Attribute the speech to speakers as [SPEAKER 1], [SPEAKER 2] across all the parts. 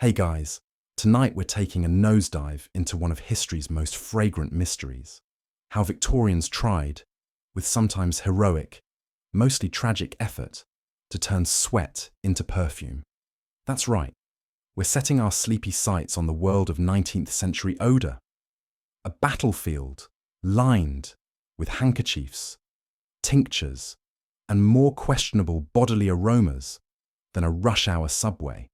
[SPEAKER 1] Hey guys, tonight we're taking a nosedive into one of history's most fragrant mysteries. How Victorians tried, with sometimes heroic, mostly tragic effort, to turn sweat into perfume. That's right, we're setting our sleepy sights on the world of 19th century odour. A battlefield lined with handkerchiefs, tinctures, and more questionable bodily aromas than a rush hour subway.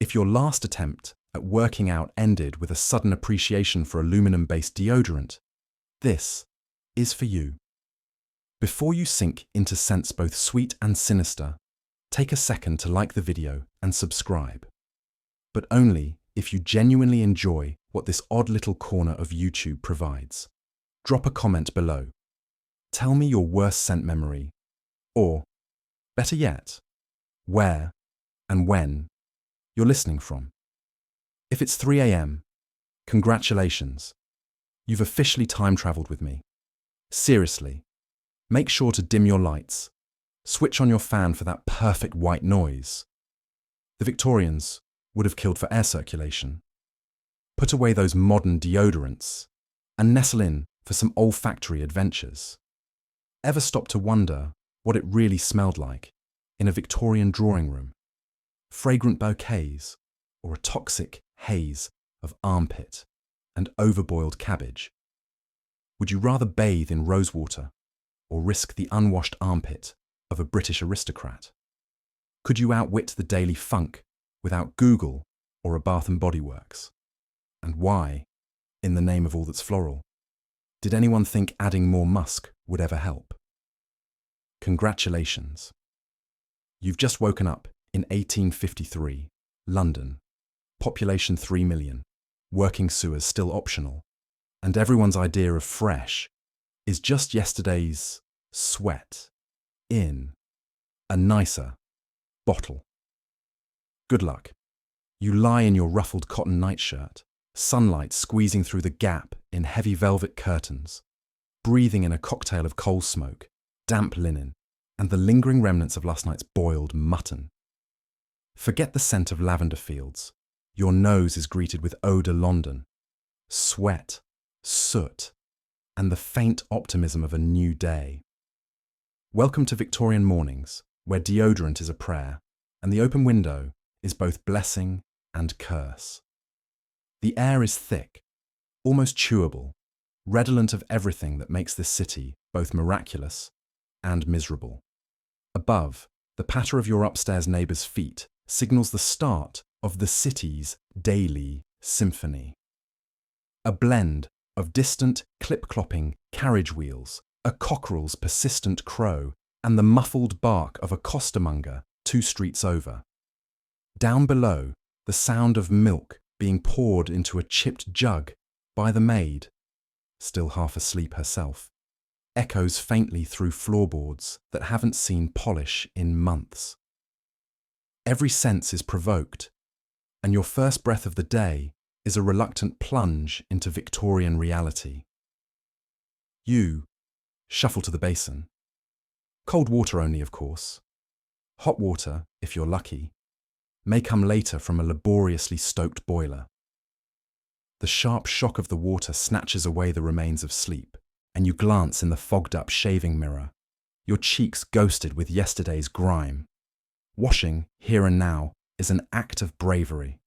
[SPEAKER 1] If your last attempt at working out ended with a sudden appreciation for aluminum-based deodorant, this is for you. Before you sink into scents both sweet and sinister, take a second to like the video and subscribe. But only if you genuinely enjoy what this odd little corner of YouTube provides. Drop a comment below. Tell me your worst scent memory, or, better yet, where and when you're listening from. If it's 3 a.m., congratulations. You've officially time-traveled with me. Seriously, make sure to dim your lights. Switch on your fan for that perfect white noise. The Victorians would have killed for air circulation. Put away those modern deodorants and nestle in for some olfactory adventures. Ever stop to wonder what it really smelled like in a Victorian drawing room? Fragrant bouquets, or a toxic haze of armpit and overboiled cabbage? Would you rather bathe in rosewater or risk the unwashed armpit of a British aristocrat? Could you outwit the daily funk without Google or a Bath and Body Works? And why, in the name of all that's floral, did anyone think adding more musk would ever help? Congratulations. You've just woken up in 1853, London, population 3 million, working sewers still optional, and everyone's idea of fresh is just yesterday's sweat in a nicer bottle. Good luck. You lie in your ruffled cotton nightshirt, sunlight squeezing through the gap in heavy velvet curtains, breathing in a cocktail of coal smoke, damp linen, and the lingering remnants of last night's boiled mutton. Forget the scent of lavender fields. Your nose is greeted with eau de London, sweat, soot, and the faint optimism of a new day. Welcome to Victorian mornings, where deodorant is a prayer, and the open window is both blessing and curse. The air is thick, almost chewable, redolent of everything that makes this city both miraculous and miserable. Above, the patter of your upstairs neighbour's feet signals the start of the city's daily symphony. A blend of distant clip-clopping carriage wheels, a cockerel's persistent crow, and the muffled bark of a costermonger 2 streets over. Down below, the sound of milk being poured into a chipped jug by the maid, still half asleep herself, echoes faintly through floorboards that haven't seen polish in months. Every sense is provoked, and your first breath of the day is a reluctant plunge into Victorian reality. You shuffle to the basin. Cold water only, of course. Hot water, if you're lucky, may come later from a laboriously stoked boiler. The sharp shock of the water snatches away the remains of sleep, and you glance in the fogged-up shaving mirror, your cheeks ghosted with yesterday's grime. Washing, here and now, is an act of bravery.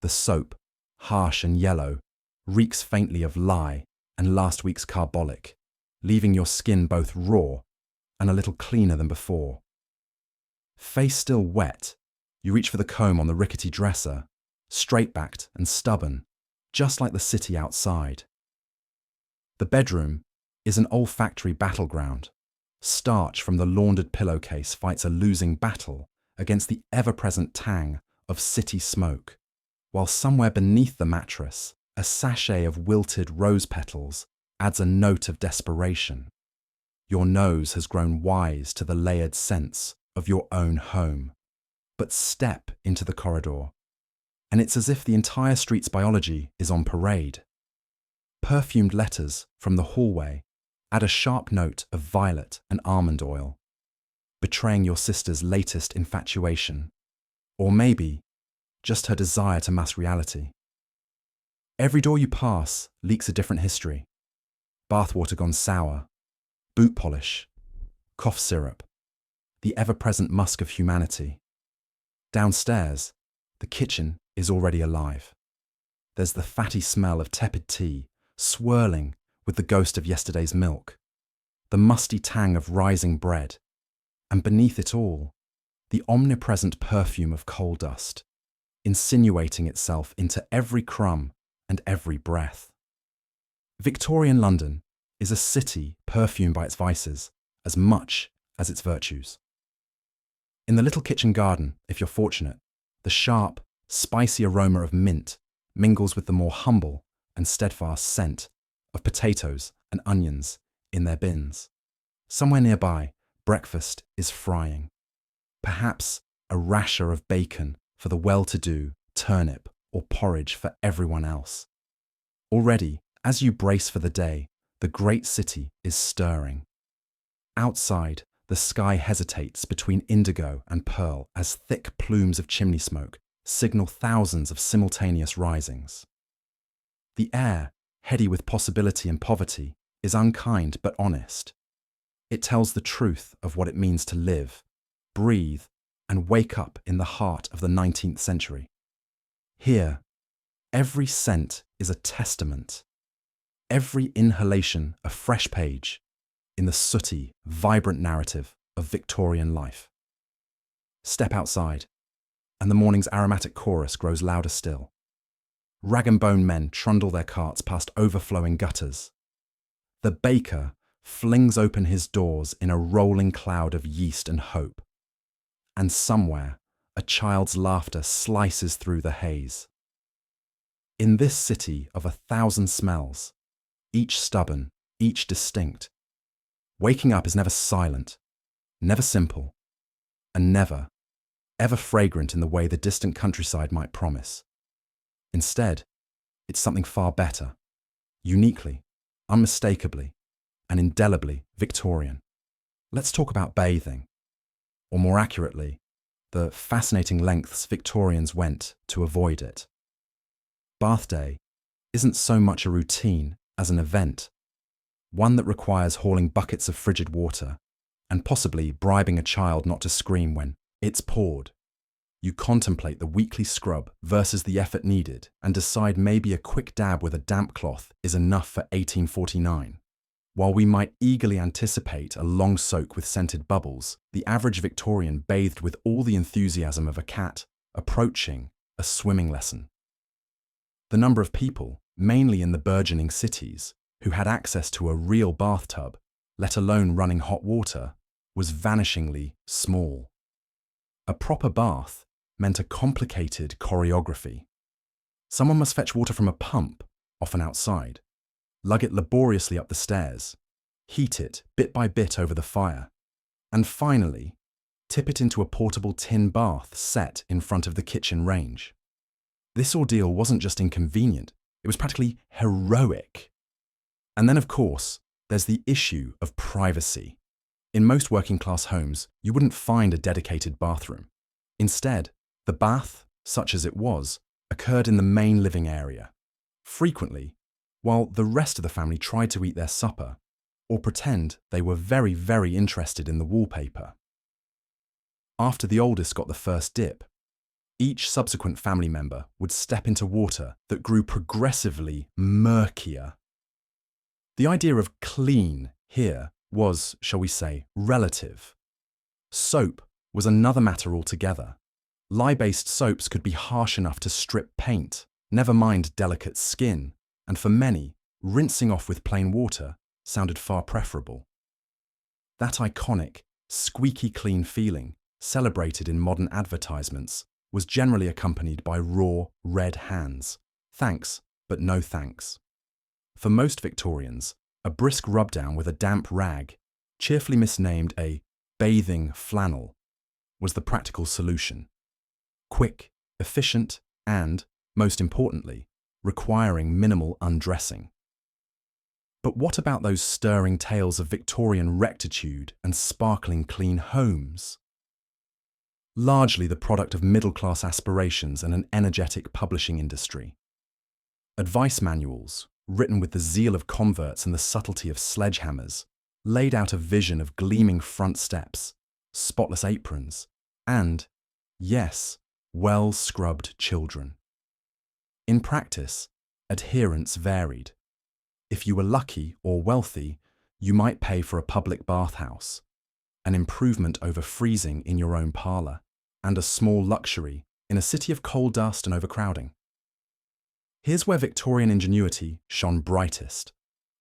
[SPEAKER 1] The soap, harsh and yellow, reeks faintly of lye and last week's carbolic, leaving your skin both raw and a little cleaner than before. Face still wet, you reach for the comb on the rickety dresser, straight-backed and stubborn, just like the city outside. The bedroom is an olfactory battleground. Starch from the laundered pillowcase fights a losing battle against the ever-present tang of city smoke, while somewhere beneath the mattress, a sachet of wilted rose petals adds a note of desperation. Your nose has grown wise to the layered scents of your own home. But step into the corridor, and it's as if the entire street's biology is on parade. Perfumed letters from the hallway add a sharp note of violet and almond oil, betraying your sister's latest infatuation. Or maybe just her desire to mask reality. Every door you pass leaks a different history. Bathwater gone sour, boot polish, cough syrup, the ever-present musk of humanity. Downstairs, the kitchen is already alive. There's the fatty smell of tepid tea swirling with the ghost of yesterday's milk, the musty tang of rising bread, and beneath it all, the omnipresent perfume of coal dust, insinuating itself into every crumb and every breath. Victorian London is a city perfumed by its vices as much as its virtues. In the little kitchen garden, if you're fortunate, the sharp, spicy aroma of mint mingles with the more humble and steadfast scent of potatoes and onions in their bins. Somewhere nearby, breakfast is frying. Perhaps a rasher of bacon for the well-to-do, turnip or porridge for everyone else. Already, as you brace for the day, the great city is stirring. Outside, the sky hesitates between indigo and pearl as thick plumes of chimney smoke signal thousands of simultaneous risings. The air, heady with possibility and poverty, is unkind but honest. It tells the truth of what it means to live, breathe, and wake up in the heart of the 19th century. Here, every scent is a testament, every inhalation a fresh page in the sooty, vibrant narrative of Victorian life. Step outside, and the morning's aromatic chorus grows louder still. Rag and bone men trundle their carts past overflowing gutters. The baker flings open his doors in a rolling cloud of yeast and hope. And somewhere, a child's laughter slices through the haze. In this city of 1,000 smells, each stubborn, each distinct, waking up is never silent, never simple, and never, ever fragrant in the way the distant countryside might promise. Instead, it's something far better, uniquely, unmistakably, and indelibly Victorian. Let's talk about bathing, or more accurately, the fascinating lengths Victorians went to avoid it. Bath day isn't so much a routine as an event, one that requires hauling buckets of frigid water and possibly bribing a child not to scream when it's poured. You contemplate the weekly scrub versus the effort needed and decide maybe a quick dab with a damp cloth is enough for 1849. While we might eagerly anticipate a long soak with scented bubbles, the average Victorian bathed with all the enthusiasm of a cat approaching a swimming lesson. The number of people, mainly in the burgeoning cities, who had access to a real bathtub, let alone running hot water, was vanishingly small. A proper bath meant a complicated choreography. Someone must fetch water from a pump, often outside, lug it laboriously up the stairs, heat it bit by bit over the fire, and finally, tip it into a portable tin bath set in front of the kitchen range. This ordeal wasn't just inconvenient, it was practically heroic. And then, of course, there's the issue of privacy. In most working-class homes, you wouldn't find a dedicated bathroom. Instead, the bath, such as it was, occurred in the main living area. Frequently, while the rest of the family tried to eat their supper, or pretend they were very, very interested in the wallpaper. After the oldest got the first dip, each subsequent family member would step into water that grew progressively murkier. The idea of clean here was, shall we say, relative. Soap was another matter altogether. Lye-based soaps could be harsh enough to strip paint, never mind delicate skin, and for many, rinsing off with plain water sounded far preferable. That iconic, squeaky clean feeling, celebrated in modern advertisements, was generally accompanied by raw, red hands. Thanks, but no thanks. For most Victorians, a brisk rub-down with a damp rag, cheerfully misnamed a bathing flannel, was the practical solution. Quick, efficient, and, most importantly, requiring minimal undressing. But what about those stirring tales of Victorian rectitude and sparkling clean homes? largely the product of middle-class aspirations and an energetic publishing industry. Advice manuals, written with the zeal of converts and the subtlety of sledgehammers, laid out a vision of gleaming front steps, spotless aprons, and, yes, well-scrubbed children. In practice, adherence varied. If you were lucky or wealthy, you might pay for a public bathhouse, an improvement over freezing in your own parlour, and a small luxury in a city of coal dust and overcrowding. Here's where Victorian ingenuity shone brightest.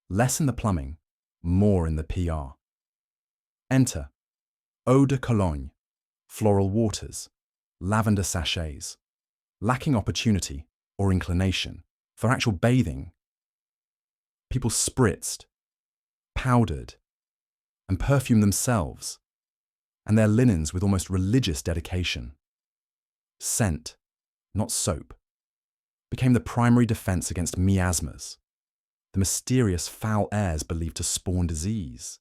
[SPEAKER 1] Less in the plumbing, more in the PR. Enter eau de cologne, floral waters, lavender sachets. Lacking opportunity or inclination for actual bathing, people spritzed, powdered, and perfumed themselves, and their linens with almost religious dedication. Scent, not soap, became the primary defense against miasmas, the mysterious foul airs believed to spawn disease.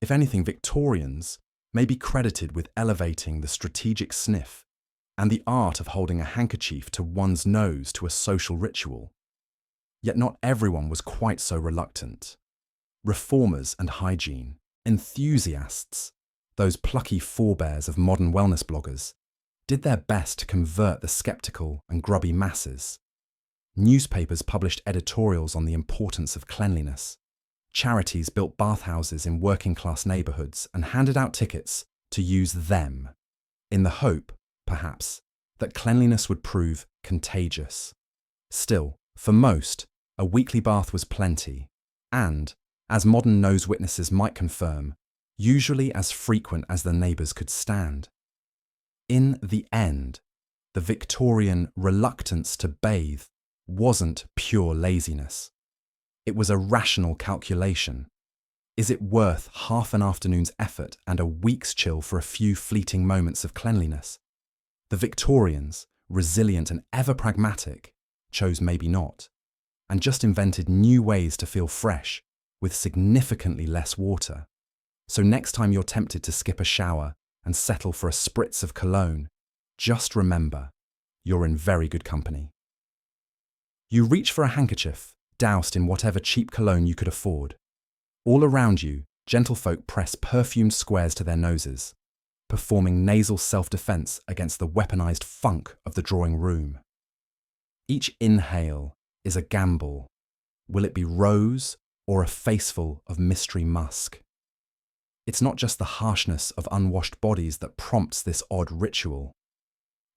[SPEAKER 1] If anything, Victorians may be credited with elevating the strategic sniff and the art of holding a handkerchief to one's nose to a social ritual. Yet not everyone was quite so reluctant. Reformers and hygiene, enthusiasts, those plucky forebears of modern wellness bloggers, did their best to convert the skeptical and grubby masses. Newspapers published editorials on the importance of cleanliness. Charities built bathhouses in working-class neighbourhoods and handed out tickets to use them, in the hope, perhaps, that cleanliness would prove contagious. Still, for most, a weekly bath was plenty, and, as modern nose witnesses might confirm, usually as frequent as the neighbours could stand. In the end, the Victorian reluctance to bathe wasn't pure laziness. It was a rational calculation. Is it worth half an afternoon's effort and a week's chill for a few fleeting moments of cleanliness? The Victorians, resilient and ever pragmatic, chose maybe not, and just invented new ways to feel fresh with significantly less water. So next time you're tempted to skip a shower and settle for a spritz of cologne, just remember, you're in very good company. You reach for a handkerchief, doused in whatever cheap cologne you could afford. All around you, gentlefolk press perfumed squares to their noses, performing nasal self-defense against the weaponized funk of the drawing room. Each inhale is a gamble. Will it be rose or a faceful of mystery musk? It's not just the harshness of unwashed bodies that prompts this odd ritual.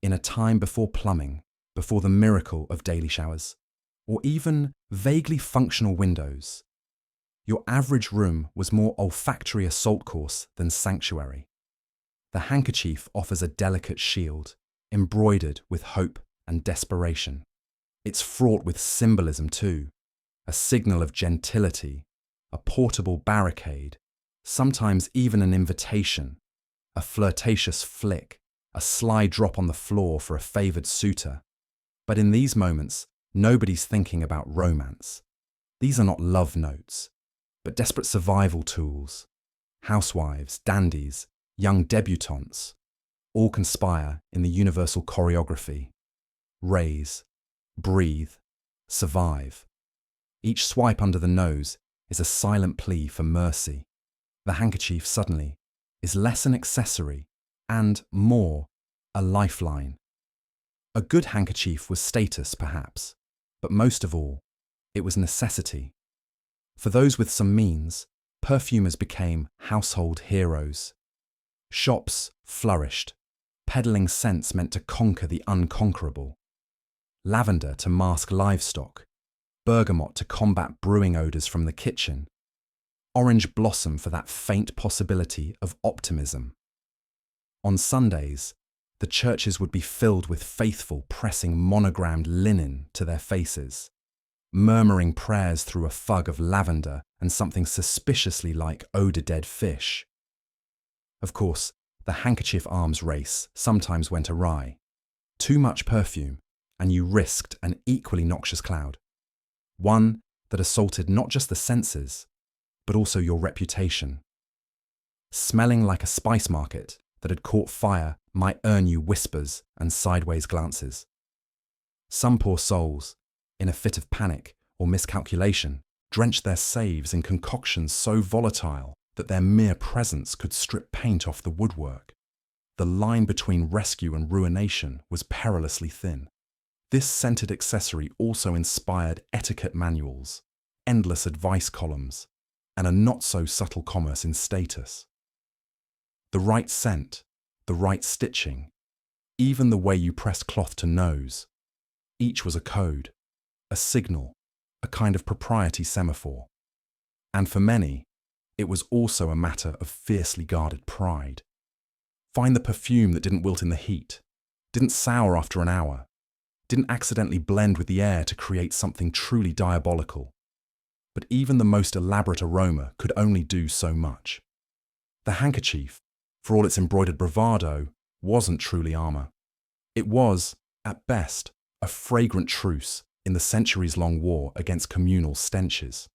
[SPEAKER 1] In a time before plumbing, before the miracle of daily showers, or even vaguely functional windows, your average room was more olfactory assault course than sanctuary. The handkerchief offers a delicate shield, embroidered with hope and desperation. It's fraught with symbolism too, a signal of gentility, a portable barricade, sometimes even an invitation, a flirtatious flick, a sly drop on the floor for a favoured suitor. But in these moments, nobody's thinking about romance. These are not love notes, but desperate survival tools. Housewives, dandies, young debutantes, all conspire in the universal choreography. Raise, breathe, survive. Each swipe under the nose is a silent plea for mercy. The handkerchief, suddenly, is less an accessory and more a lifeline. A good handkerchief was status, perhaps, but most of all, it was necessity. For those with some means, perfumers became household heroes. Shops flourished, peddling scents meant to conquer the unconquerable. Lavender to mask livestock, bergamot to combat brewing odours from the kitchen, orange blossom for that faint possibility of optimism. On Sundays, the churches would be filled with faithful pressing monogrammed linen to their faces, murmuring prayers through a fug of lavender and something suspiciously like eau de dead fish. Of course, the handkerchief arms race sometimes went awry. Too much perfume, and you risked an equally noxious cloud. One that assaulted not just the senses, but also your reputation. Smelling like a spice market that had caught fire might earn you whispers and sideways glances. Some poor souls, in a fit of panic or miscalculation, drench their saves in concoctions so volatile that their mere presence could strip paint off the woodwork. The line between rescue and ruination was perilously thin. This scented accessory also inspired etiquette manuals, endless advice columns, and a not-so-subtle commerce in status. The right scent, the right stitching, even the way you pressed cloth to nose, each was a code, a signal, a kind of propriety semaphore. And for many, it was also a matter of fiercely guarded pride. Find the perfume that didn't wilt in the heat, didn't sour after an hour, didn't accidentally blend with the air to create something truly diabolical. But even the most elaborate aroma could only do so much. The handkerchief, for all its embroidered bravado, wasn't truly armour. It was, at best, a fragrant truce in the centuries-long war against communal stenches.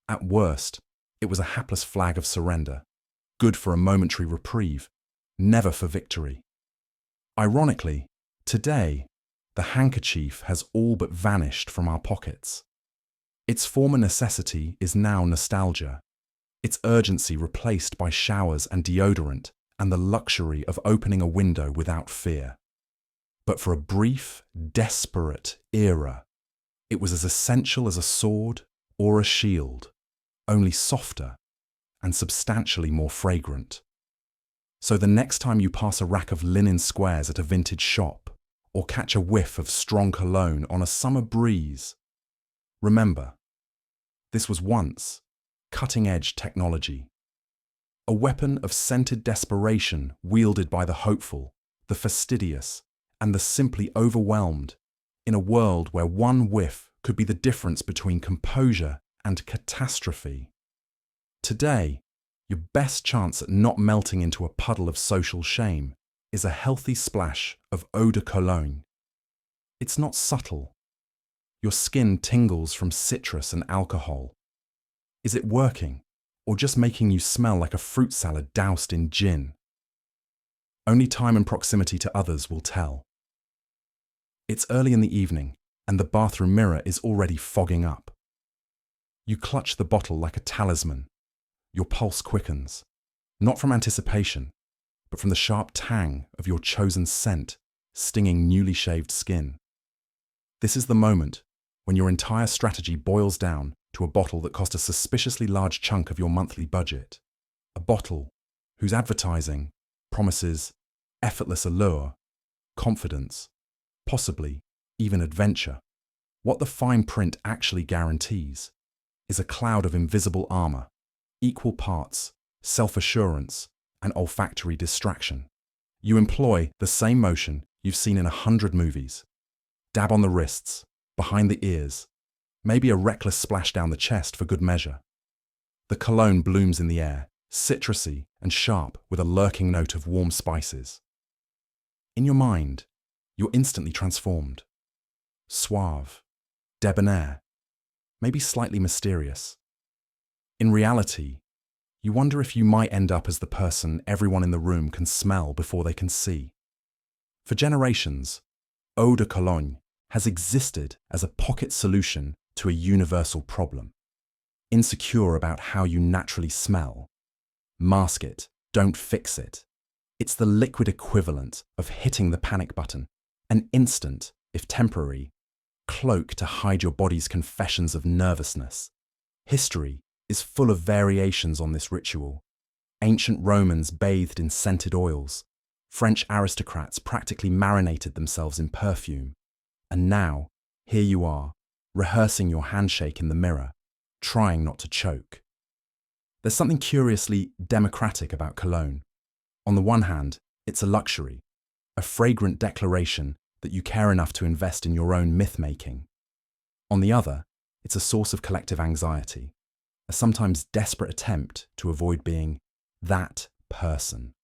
[SPEAKER 1] At worst, it was a hapless flag of surrender, good for a momentary reprieve, never for victory. Ironically, today, the handkerchief has all but vanished from our pockets. Its former necessity is now nostalgia, its urgency replaced by showers and deodorant and the luxury of opening a window without fear. But for a brief, desperate era, it was as essential as a sword or a shield, only softer and substantially more fragrant. So the next time you pass a rack of linen squares at a vintage shop, or catch a whiff of strong cologne on a summer breeze, remember, this was once cutting-edge technology, a weapon of scented desperation wielded by the hopeful, the fastidious, and the simply overwhelmed, in a world where one whiff could be the difference between composure and catastrophe. Today, your best chance at not melting into a puddle of social shame is a healthy splash of eau de cologne. It's not subtle. Your skin tingles from citrus and alcohol. Is it working, or just making you smell like a fruit salad doused in gin? Only time and proximity to others will tell. It's early in the evening, and the bathroom mirror is already fogging up. You clutch the bottle like a talisman. Your pulse quickens, not from anticipation, but from the sharp tang of your chosen scent stinging newly shaved skin. This is the moment when your entire strategy boils down to a bottle that cost a suspiciously large chunk of your monthly budget. A bottle whose advertising promises effortless allure, confidence, possibly even adventure. What the fine print actually guarantees is a cloud of invisible armour, equal parts self-assurance and olfactory distraction. You employ the same motion you've seen in 100 movies. Dab on the wrists, behind the ears, maybe a reckless splash down the chest for good measure. The cologne blooms in the air, citrusy and sharp with a lurking note of warm spices. In your mind, you're instantly transformed. Suave, debonair, maybe slightly mysterious. In reality, you wonder if you might end up as the person everyone in the room can smell before they can see. For generations, eau de cologne has existed as a pocket solution to a universal problem. Insecure about how you naturally smell? Mask it, don't fix it. It's the liquid equivalent of hitting the panic button, an instant, if temporary, cloak to hide your body's confessions of nervousness. History is full of variations on this ritual. Ancient Romans bathed in scented oils. French aristocrats practically marinated themselves in perfume. And now, here you are, rehearsing your handshake in the mirror, trying not to choke. There's something curiously democratic about cologne. On the one hand, it's a luxury, a fragrant declaration that you care enough to invest in your own myth-making. On the other, it's a source of collective anxiety, a sometimes desperate attempt to avoid being that person.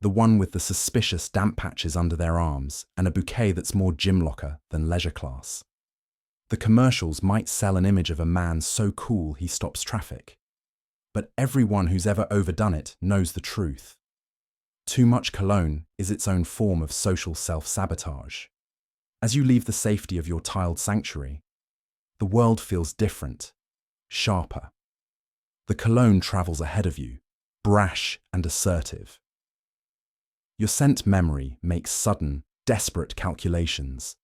[SPEAKER 1] The one with the suspicious damp patches under their arms and a bouquet that's more gym locker than leisure class. The commercials might sell an image of a man so cool he stops traffic. But everyone who's ever overdone it knows the truth. Too much cologne is its own form of social self-sabotage. As you leave the safety of your tiled sanctuary, the world feels different, sharper. The cologne travels ahead of you, brash and assertive. Your scent memory makes sudden, desperate calculations.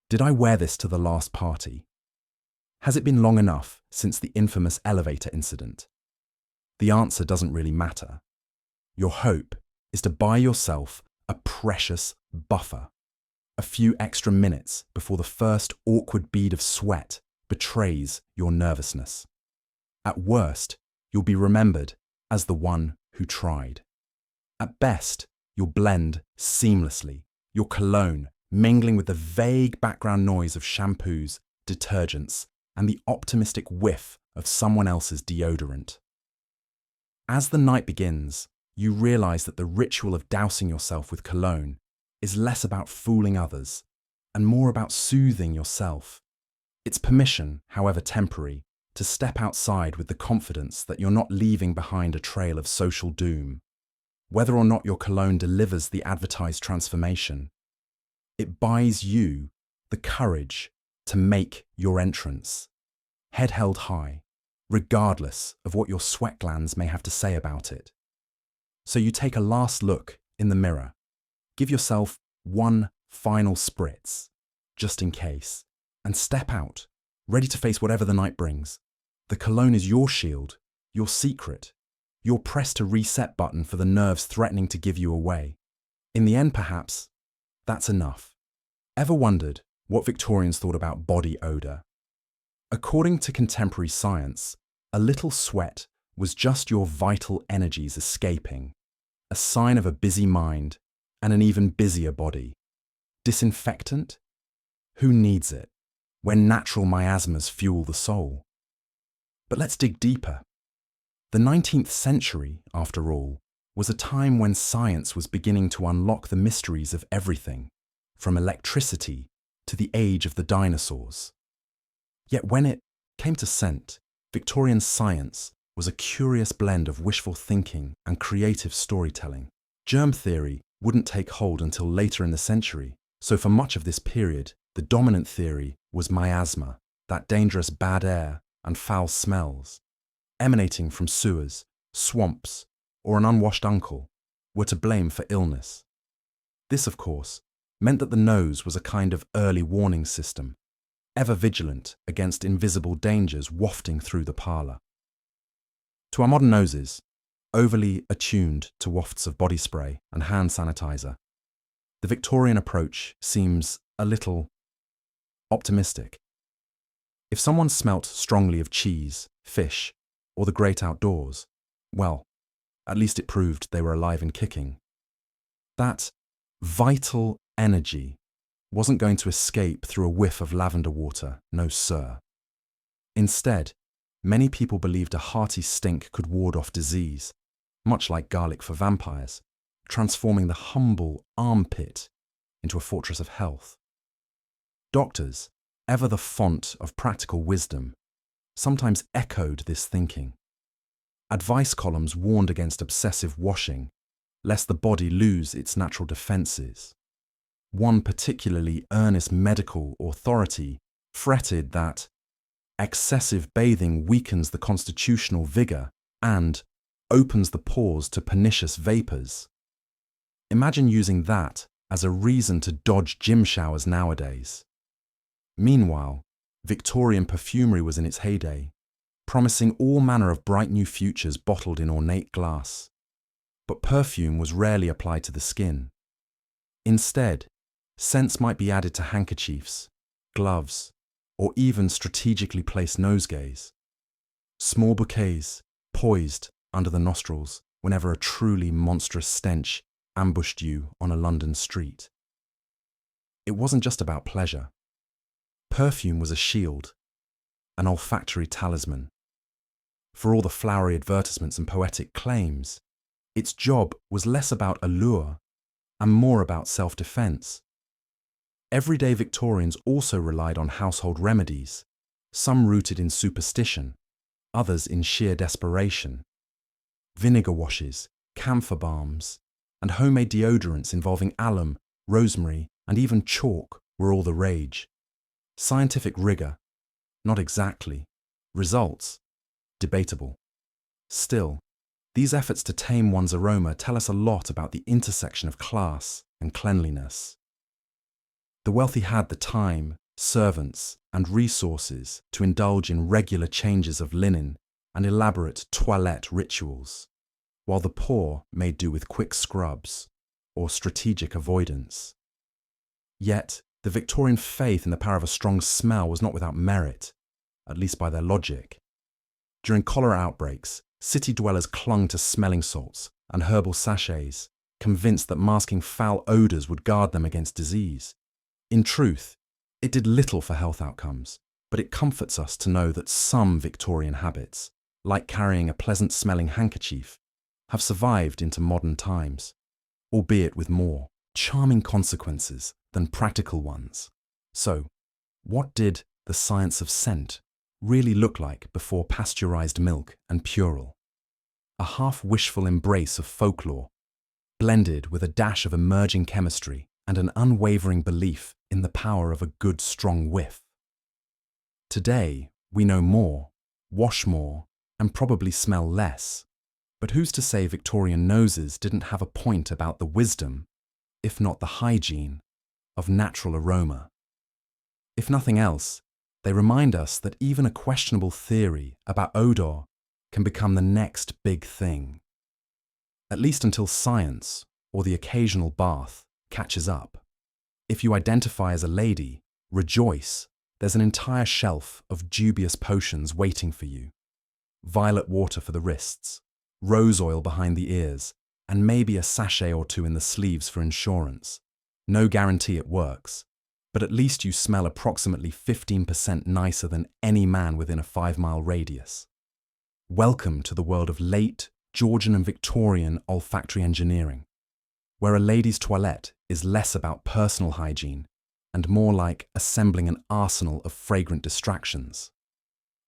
[SPEAKER 1] Did I wear this to the last party? Has it been long enough since the infamous elevator incident? The answer doesn't really matter. Your hope is to buy yourself a precious buffer, a few extra minutes before the first awkward bead of sweat betrays your nervousness. At worst, you'll be remembered as the one who tried. At best, you'll blend seamlessly, your cologne mingling with the vague background noise of shampoos, detergents, and the optimistic whiff of someone else's deodorant. As the night begins, you realize that the ritual of dousing yourself with cologne is less about fooling others and more about soothing yourself. It's permission, however temporary, to step outside with the confidence that you're not leaving behind a trail of social doom. Whether or not your cologne delivers the advertised transformation, it buys you the courage to make your entrance, head held high, regardless of what your sweat glands may have to say about it. So you take a last look in the mirror, give yourself one final spritz, just in case, and step out, ready to face whatever the night brings. The cologne is your shield, your secret, your press to reset button for the nerves threatening to give you away. In the end, perhaps, that's enough. Ever wondered what Victorians thought about body odour? According to contemporary science, a little sweat was just your vital energies escaping, a sign of a busy mind and an even busier body. Disinfectant? Who needs it when natural miasmas fuel the soul? But let's dig deeper. The 19th century, after all, was a time when science was beginning to unlock the mysteries of everything, from electricity to the age of the dinosaurs. Yet when it came to scent, Victorian science was a curious blend of wishful thinking and creative storytelling. Germ theory wouldn't take hold until later in the century, so for much of this period, the dominant theory was miasma, that dangerous bad air and foul smells, emanating from sewers, swamps, or an unwashed uncle, were to blame for illness. This, of course, meant that the nose was a kind of early warning system, ever vigilant against invisible dangers wafting through the parlour. To our modern noses, overly attuned to wafts of body spray and hand sanitizer, the Victorian approach seems a little optimistic. If someone smelt strongly of cheese, fish, or the great outdoors, well, at least it proved they were alive and kicking. That vital energy wasn't going to escape through a whiff of lavender water, no sir. Instead, many people believed a hearty stink could ward off disease, much like garlic for vampires, transforming the humble armpit into a fortress of health. Doctors, ever the font of practical wisdom, sometimes echoed this thinking. Advice columns warned against obsessive washing, lest the body lose its natural defences. One particularly earnest medical authority fretted that excessive bathing weakens the constitutional vigour and opens the pores to pernicious vapours. Imagine using that as a reason to dodge gym showers nowadays. Meanwhile, Victorian perfumery was in its heyday, promising all manner of bright new futures bottled in ornate glass. But perfume was rarely applied to the skin. Instead, scents might be added to handkerchiefs, gloves, or even strategically placed nosegays. Small bouquets poised under the nostrils whenever a truly monstrous stench ambushed you on a London street. It wasn't just about pleasure. Perfume was a shield, an olfactory talisman. For all the flowery advertisements and poetic claims, its job was less about allure and more about self-defense. Everyday Victorians also relied on household remedies, some rooted in superstition, others in sheer desperation. Vinegar washes, camphor balms, and homemade deodorants involving alum, rosemary, and even chalk were all the rage. Scientific rigor? Not exactly. Results? Debatable. Still, these efforts to tame one's aroma tell us a lot about the intersection of class and cleanliness. The wealthy had the time, servants, and resources to indulge in regular changes of linen and elaborate toilette rituals, while the poor made do with quick scrubs or strategic avoidance. Yet, the Victorian faith in the power of a strong smell was not without merit, at least by their logic. During cholera outbreaks, city dwellers clung to smelling salts and herbal sachets, convinced that masking foul odours would guard them against disease. In truth, it did little for health outcomes, but it comforts us to know that some Victorian habits, like carrying a pleasant-smelling handkerchief, have survived into modern times, albeit with more charming consequences than practical ones. So, what did the science of scent really look like before pasteurized milk and Purell? A half-wishful embrace of folklore, blended with a dash of emerging chemistry and an unwavering belief in the power of a good, strong whiff. Today, we know more, wash more, and probably smell less. But who's to say Victorian noses didn't have a point about the wisdom, if not the hygiene, of natural aroma? If nothing else, they remind us that even a questionable theory about odour can become the next big thing. At least until science, or the occasional bath, catches up. If you identify as a lady, rejoice, there's an entire shelf of dubious potions waiting for you. Violet water for the wrists, rose oil behind the ears, and maybe a sachet or two in the sleeves for insurance. No guarantee it works, but at least you smell approximately 15% nicer than any man within a 5-mile radius. Welcome to the world of late Georgian and Victorian olfactory engineering, where a lady's toilette is less about personal hygiene and more like assembling an arsenal of fragrant distractions.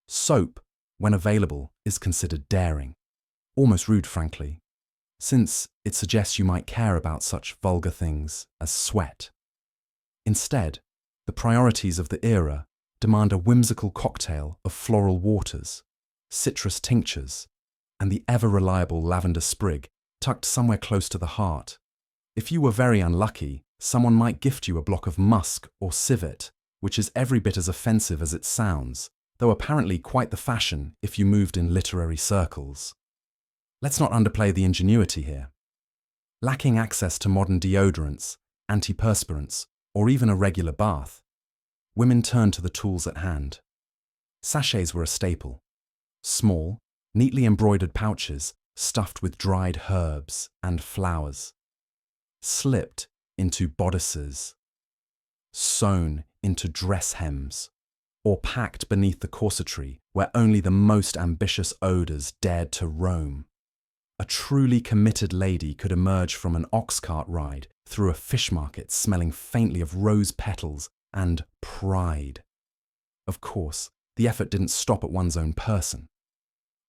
[SPEAKER 1] Soap, when available, is considered daring, almost rude frankly, since it suggests you might care about such vulgar things as sweat. Instead, the priorities of the era demand a whimsical cocktail of floral waters, citrus tinctures, and the ever-reliable lavender sprig tucked somewhere close to the heart. If you were very unlucky, someone might gift you a block of musk or civet, which is every bit as offensive as it sounds, though apparently quite the fashion if you moved in literary circles. Let's not underplay the ingenuity here. Lacking access to modern deodorants, antiperspirants, or even a regular bath, women turned to the tools at hand. Sachets were a staple. Small, neatly embroidered pouches stuffed with dried herbs and flowers. Slipped into bodices, sewn into dress hems, or packed beneath the corsetry where only the most ambitious odours dared to roam. A truly committed lady could emerge from an ox cart ride through a fish market smelling faintly of rose petals and pride. Of course, the effort didn't stop at one's own person.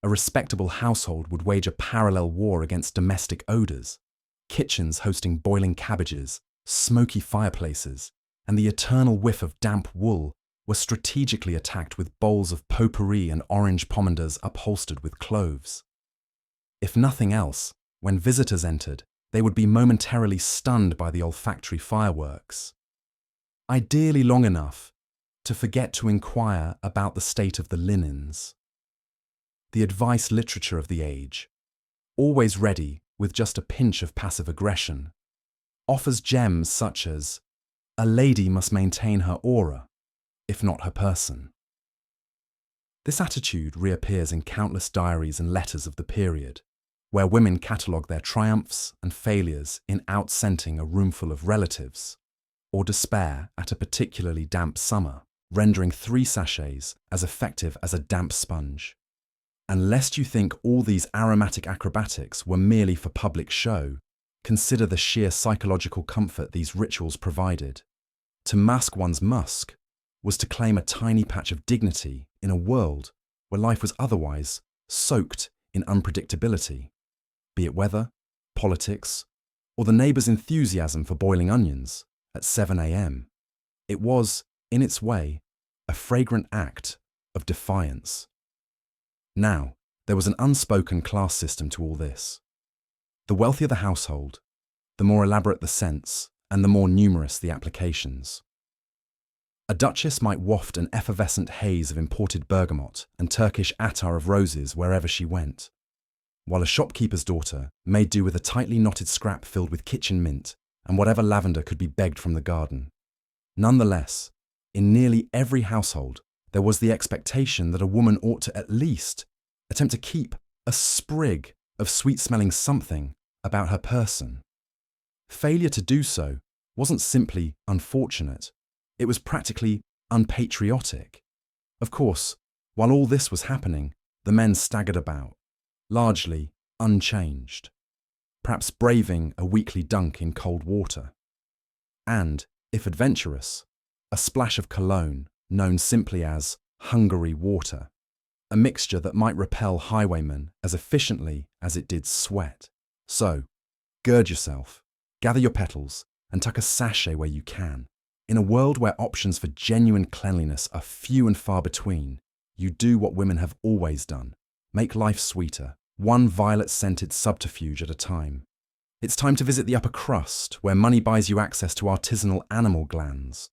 [SPEAKER 1] A respectable household would wage a parallel war against domestic odours. Kitchens hosting boiling cabbages, smoky fireplaces, and the eternal whiff of damp wool were strategically attacked with bowls of potpourri and orange pomanders upholstered with cloves. If nothing else, when visitors entered, they would be momentarily stunned by the olfactory fireworks. Ideally long enough to forget to inquire about the state of the linens. The advice literature of the age, always ready with just a pinch of passive aggression, offers gems such as, a lady must maintain her aura, if not her person. This attitude reappears in countless diaries and letters of the period, where women catalogue their triumphs and failures in out-scenting a roomful of relatives, or despair at a particularly damp summer, rendering 3 sachets as effective as a damp sponge. And lest you think all these aromatic acrobatics were merely for public show, consider the sheer psychological comfort these rituals provided. To mask one's musk was to claim a tiny patch of dignity in a world where life was otherwise soaked in unpredictability, be it weather, politics, or the neighbour's enthusiasm for boiling onions at 7 a.m. It was, in its way, a fragrant act of defiance. Now, there was an unspoken class system to all this. The wealthier the household, the more elaborate the scents, and the more numerous the applications. A duchess might waft an effervescent haze of imported bergamot and Turkish attar of roses wherever she went, while a shopkeeper's daughter made do with a tightly knotted scrap filled with kitchen mint and whatever lavender could be begged from the garden. Nonetheless, in nearly every household, there was the expectation that a woman ought to at least attempt to keep a sprig of sweet-smelling something about her person. Failure to do so wasn't simply unfortunate, it was practically unpatriotic. Of course, while all this was happening, the men staggered about, largely unchanged, perhaps braving a weekly dunk in cold water. And, if adventurous, a splash of cologne known simply as Hungary water, a mixture that might repel highwaymen as efficiently as it did sweat. So, gird yourself, gather your petals, and tuck a sachet where you can. In a world where options for genuine cleanliness are few and far between, you do what women have always done. Make life sweeter, one violet-scented subterfuge at a time. It's time to visit the upper crust, where money buys you access to artisanal animal glands.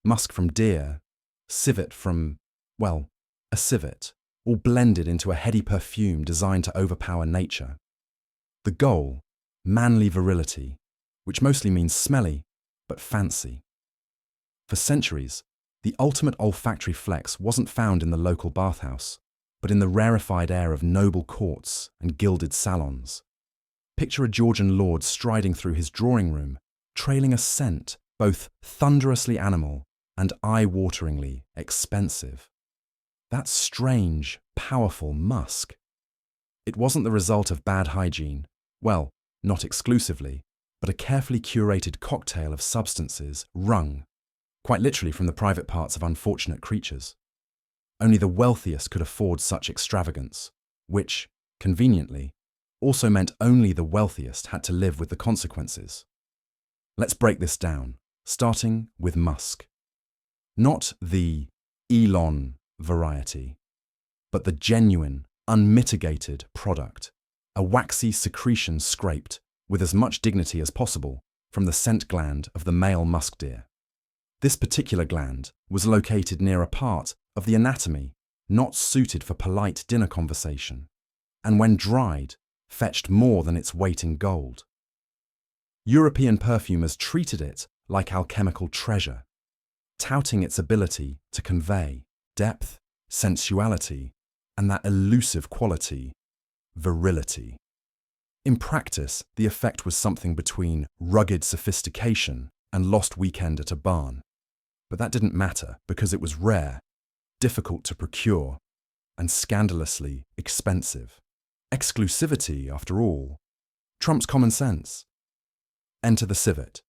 [SPEAKER 1] Musk from deer, civet from, well, a civet, all blended into a heady perfume designed to overpower nature. The goal, manly virility, which mostly means smelly, but fancy. For centuries, the ultimate olfactory flex wasn't found in the local bathhouse, but in the rarefied air of noble courts and gilded salons. Picture a Georgian lord striding through his drawing room, trailing a scent both thunderously animal and eye-wateringly expensive. That strange, powerful musk. It wasn't the result of bad hygiene, well, not exclusively, but a carefully curated cocktail of substances wrung, quite literally from the private parts of unfortunate creatures. Only the wealthiest could afford such extravagance, which, conveniently, also meant only the wealthiest had to live with the consequences. Let's break this down, starting with musk. Not the Elon variety, but the genuine, unmitigated product, a waxy secretion scraped, with as much dignity as possible, from the scent gland of the male musk deer. This particular gland was located near a part of the anatomy not suited for polite dinner conversation, and when dried, fetched more than its weight in gold. European perfumers treated it like alchemical treasure, touting its ability to convey depth, sensuality, and that elusive quality, virility. In practice, the effect was something between rugged sophistication and lost weekend at a barn. But that didn't matter because it was rare, difficult to procure, and scandalously expensive. Exclusivity, after all, trumps common sense. Enter the civet,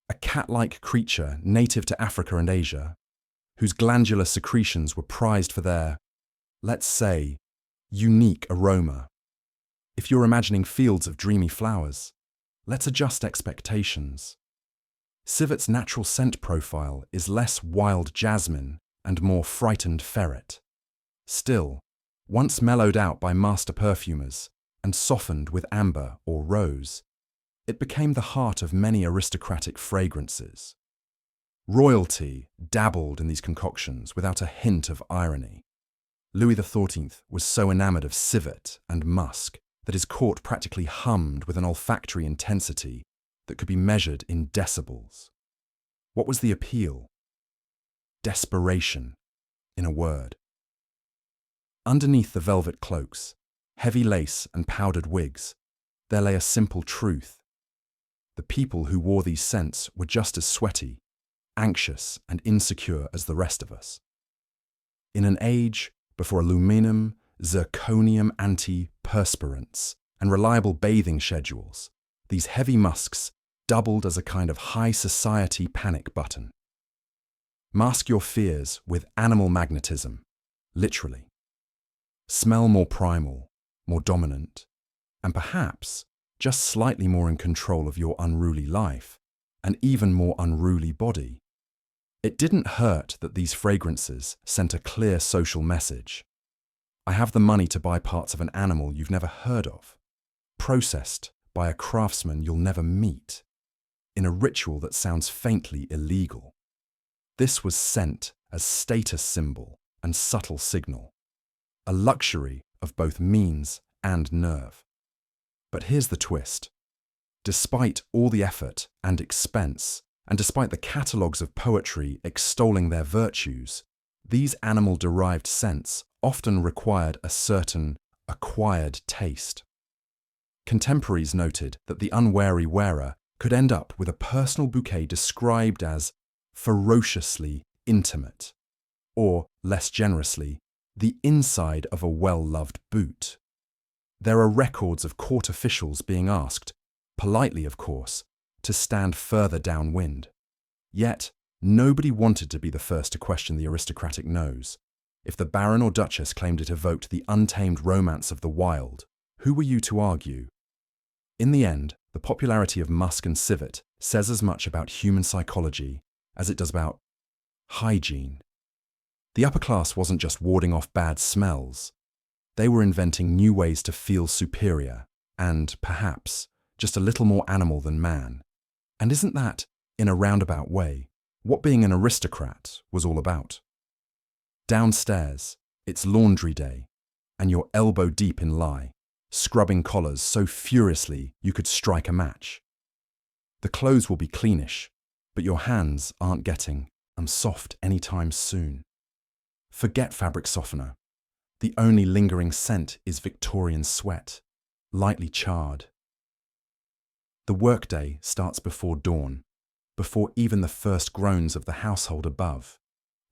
[SPEAKER 1] a cat-like creature native to Africa and Asia, whose glandular secretions were prized for their, let's say, unique aroma. If you're imagining fields of dreamy flowers, let's adjust expectations. Civet's natural scent profile is less wild jasmine and more frightened ferret. Still, once mellowed out by master perfumers and softened with amber or rose, it became the heart of many aristocratic fragrances. Royalty dabbled in these concoctions without a hint of irony. Louis XIV was so enamoured of civet and musk that his court practically hummed with an olfactory intensity that could be measured in decibels. What was the appeal? Desperation, in a word. Underneath the velvet cloaks, heavy lace and powdered wigs, there lay a simple truth. The people who wore these scents were just as sweaty, anxious and insecure as the rest of us. In an age before aluminum, zirconium antiperspirants, and reliable bathing schedules, these heavy musks doubled as a kind of high society panic button. Mask your fears with animal magnetism, literally. Smell more primal, more dominant, and perhaps just slightly more in control of your unruly life, and even more unruly body. It didn't hurt that these fragrances sent a clear social message. I have the money to buy parts of an animal you've never heard of, processed by a craftsman you'll never meet, in a ritual that sounds faintly illegal. This was sent as status symbol and subtle signal, a luxury of both means and nerve. But here's the twist. Despite all the effort and expense, and despite the catalogues of poetry extolling their virtues, these animal-derived scents often required a certain acquired taste. Contemporaries noted that the unwary wearer could end up with a personal bouquet described as ferociously intimate, or, less generously, the inside of a well-loved boot. There are records of court officials being asked, politely of course, to stand further downwind. Yet, nobody wanted to be the first to question the aristocratic nose. If the baron or duchess claimed it evoked the untamed romance of the wild, who were you to argue? In the end, the popularity of musk and civet says as much about human psychology as it does about hygiene. The upper class wasn't just warding off bad smells. They were inventing new ways to feel superior and, perhaps, just a little more animal than man. And isn't that, in a roundabout way, what being an aristocrat was all about? Downstairs, it's laundry day, and you're elbow deep in lye, scrubbing collars so furiously you could strike a match. The clothes will be cleanish, but your hands aren't getting soft anytime soon. Forget fabric softener. The only lingering scent is Victorian sweat, lightly charred. The workday starts before dawn, before even the first groans of the household above.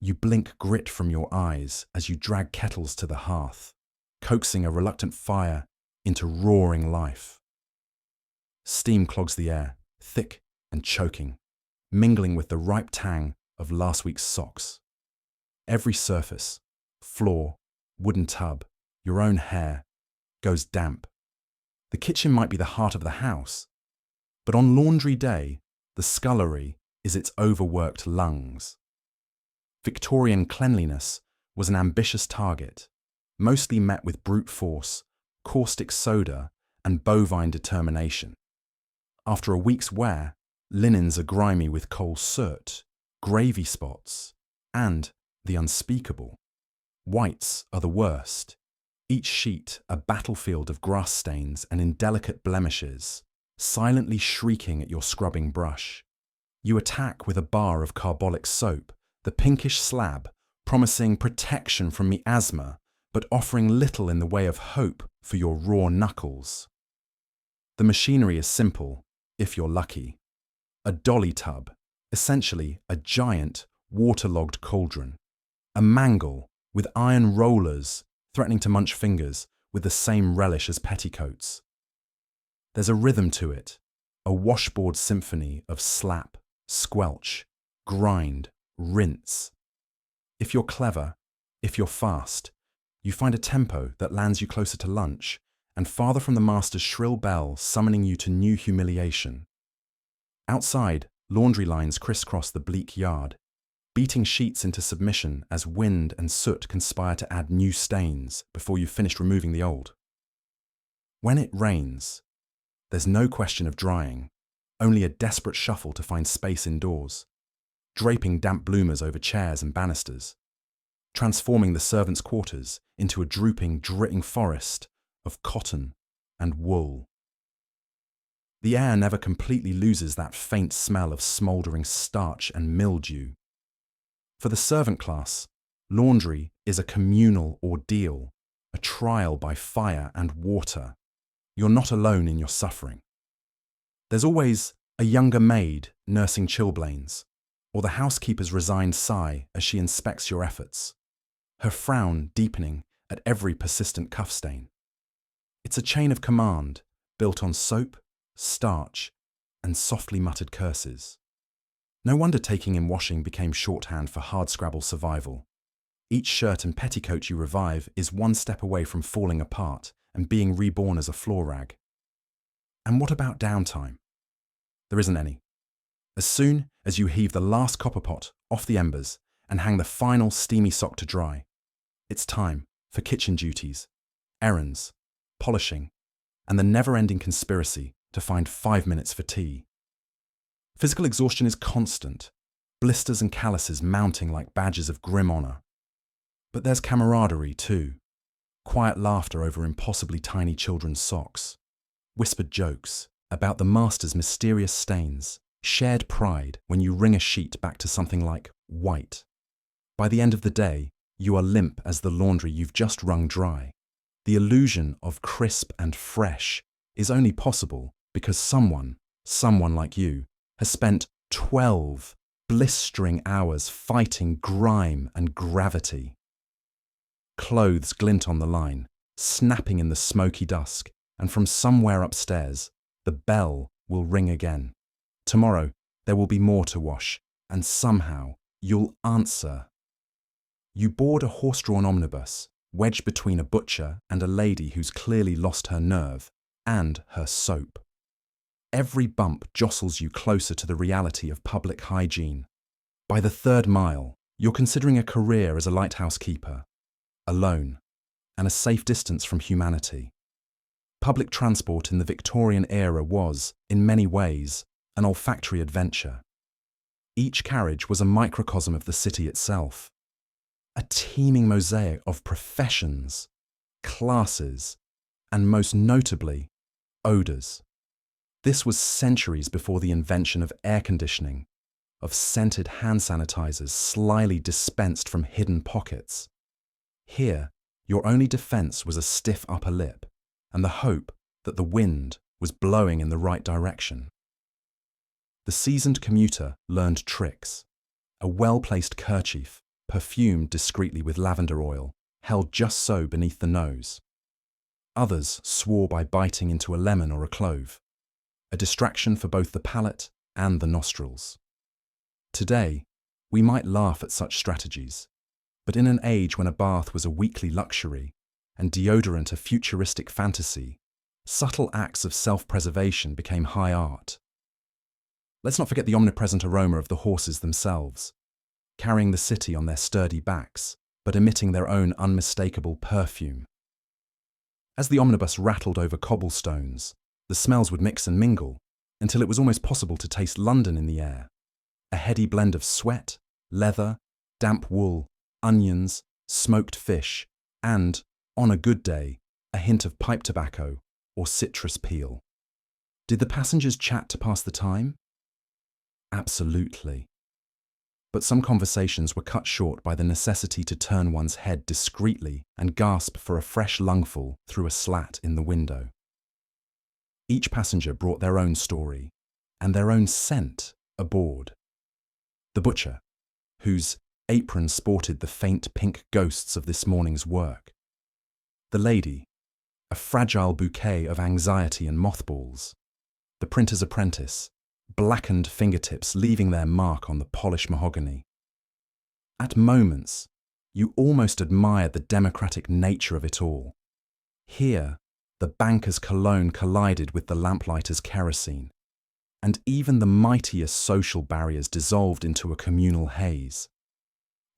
[SPEAKER 1] You blink grit from your eyes as you drag kettles to the hearth, coaxing a reluctant fire into roaring life. Steam clogs the air, thick and choking, mingling with the ripe tang of last week's socks. Every surface, floor, wooden tub, your own hair, goes damp. The kitchen might be the heart of the house, but on laundry day, the scullery is its overworked lungs. Victorian cleanliness was an ambitious target, mostly met with brute force, caustic soda, and bovine determination. After a week's wear, linens are grimy with coal soot, gravy spots, and the unspeakable. Whites are the worst, each sheet a battlefield of grass stains and indelicate blemishes, silently shrieking at your scrubbing brush. You attack with a bar of carbolic soap, the pinkish slab, promising protection from miasma, but offering little in the way of hope for your raw knuckles. The machinery is simple, if you're lucky. A dolly tub, essentially a giant, waterlogged cauldron. A mangle with iron rollers threatening to munch fingers with the same relish as petticoats. There's a rhythm to it, a washboard symphony of slap, squelch, grind, rinse. If you're clever, if you're fast, you find a tempo that lands you closer to lunch and farther from the master's shrill bell summoning you to new humiliation. Outside, laundry lines crisscross the bleak yard, beating sheets into submission as wind and soot conspire to add new stains before you've finished removing the old. When it rains, there's no question of drying, only a desperate shuffle to find space indoors, draping damp bloomers over chairs and banisters, transforming the servants' quarters into a drooping, dritting forest of cotton and wool. The air never completely loses that faint smell of smouldering starch and mildew. For the servant class, laundry is a communal ordeal, a trial by fire and water. You're not alone in your suffering. There's always a younger maid nursing chilblains, or the housekeeper's resigned sigh as she inspects your efforts, her frown deepening at every persistent cuff stain. It's a chain of command built on soap, starch, and softly muttered curses. No wonder taking in washing became shorthand for hardscrabble survival. Each shirt and petticoat you revive is one step away from falling apart and being reborn as a floor rag. And what about downtime? There isn't any. As soon as you heave the last copper pot off the embers and hang the final steamy sock to dry, it's time for kitchen duties, errands, polishing, and the never-ending conspiracy to find 5 minutes for tea. Physical exhaustion is constant, blisters and calluses mounting like badges of grim honour. But there's camaraderie too. Quiet laughter over impossibly tiny children's socks, whispered jokes about the master's mysterious stains, shared pride when you wring a sheet back to something like white. By the end of the day, you are limp as the laundry you've just wrung dry. The illusion of crisp and fresh is only possible because someone like you, has spent 12 blistering hours fighting grime and gravity. Clothes glint on the line, snapping in the smoky dusk, and from somewhere upstairs, the bell will ring again. Tomorrow, there will be more to wash, and somehow you'll answer. You board a horse-drawn omnibus, wedged between a butcher and a lady who's clearly lost her nerve and her soap. Every bump jostles you closer to the reality of public hygiene. By the third mile, you're considering a career as a lighthouse keeper, alone, and a safe distance from humanity. Public transport in the Victorian era was, in many ways, an olfactory adventure. Each carriage was a microcosm of the city itself, a teeming mosaic of professions, classes, and most notably, odours. This was centuries before the invention of air conditioning, of scented hand sanitizers slyly dispensed from hidden pockets. Here, your only defence was a stiff upper lip and the hope that the wind was blowing in the right direction. The seasoned commuter learned tricks. A well-placed kerchief, perfumed discreetly with lavender oil, held just so beneath the nose. Others swore by biting into a lemon or a clove, a distraction for both the palate and the nostrils. Today, we might laugh at such strategies, but in an age when a bath was a weekly luxury and deodorant a futuristic fantasy, subtle acts of self-preservation became high art. Let's not forget the omnipresent aroma of the horses themselves, carrying the city on their sturdy backs, but emitting their own unmistakable perfume. As the omnibus rattled over cobblestones, the smells would mix and mingle until it was almost possible to taste London in the air. A heady blend of sweat, leather, damp wool, onions, smoked fish, and, on a good day, a hint of pipe tobacco or citrus peel. Did the passengers chat to pass the time? Absolutely. But some conversations were cut short by the necessity to turn one's head discreetly and gasp for a fresh lungful through a slat in the window. Each passenger brought their own story and their own scent aboard. The butcher, whose apron sported the faint pink ghosts of this morning's work. The lady, a fragile bouquet of anxiety and mothballs. The printer's apprentice, blackened fingertips leaving their mark on the polished mahogany. At moments, you almost admired the democratic nature of it all. Here, the banker's cologne collided with the lamplighter's kerosene, and even the mightiest social barriers dissolved into a communal haze.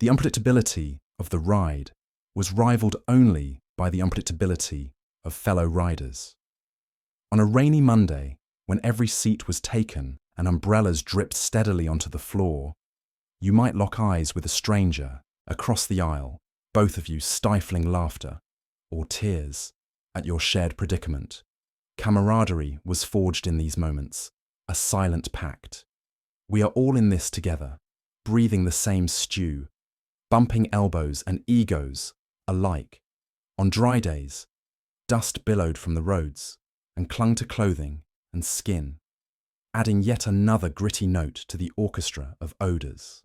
[SPEAKER 1] The unpredictability of the ride was rivaled only by the unpredictability of fellow riders. On a rainy Monday, when every seat was taken and umbrellas dripped steadily onto the floor, you might lock eyes with a stranger across the aisle, both of you stifling laughter or tears at your shared predicament. Camaraderie was forged in these moments, a silent pact. We are all in this together, breathing the same stew, bumping elbows and egos alike. On dry days, dust billowed from the roads and clung to clothing and skin, adding yet another gritty note to the orchestra of odours.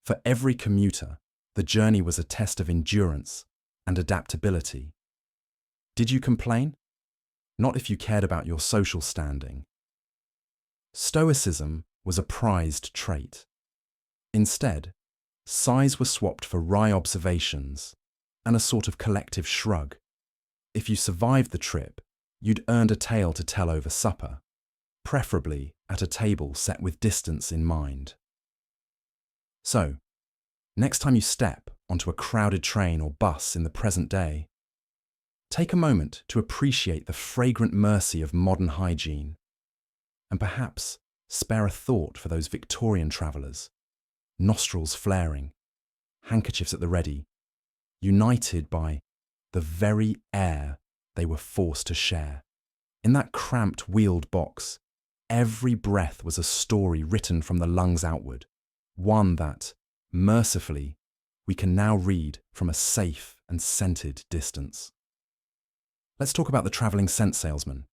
[SPEAKER 1] For every commuter, the journey was a test of endurance and adaptability. Did you complain? Not if you cared about your social standing. Stoicism was a prized trait. Instead, sighs were swapped for wry observations and a sort of collective shrug. If you survived the trip, you'd earned a tale to tell over supper, preferably at a table set with distance in mind. So, next time you step onto a crowded train or bus in the present day, take a moment to appreciate the fragrant mercy of modern hygiene, and perhaps spare a thought for those Victorian travellers, nostrils flaring, handkerchiefs at the ready, united by the very air they were forced to share. In that cramped wheeled box, every breath was a story written from the lungs outward, one that, mercifully, we can now read from a safe and scented distance. Let's talk about the travelling scent salesman.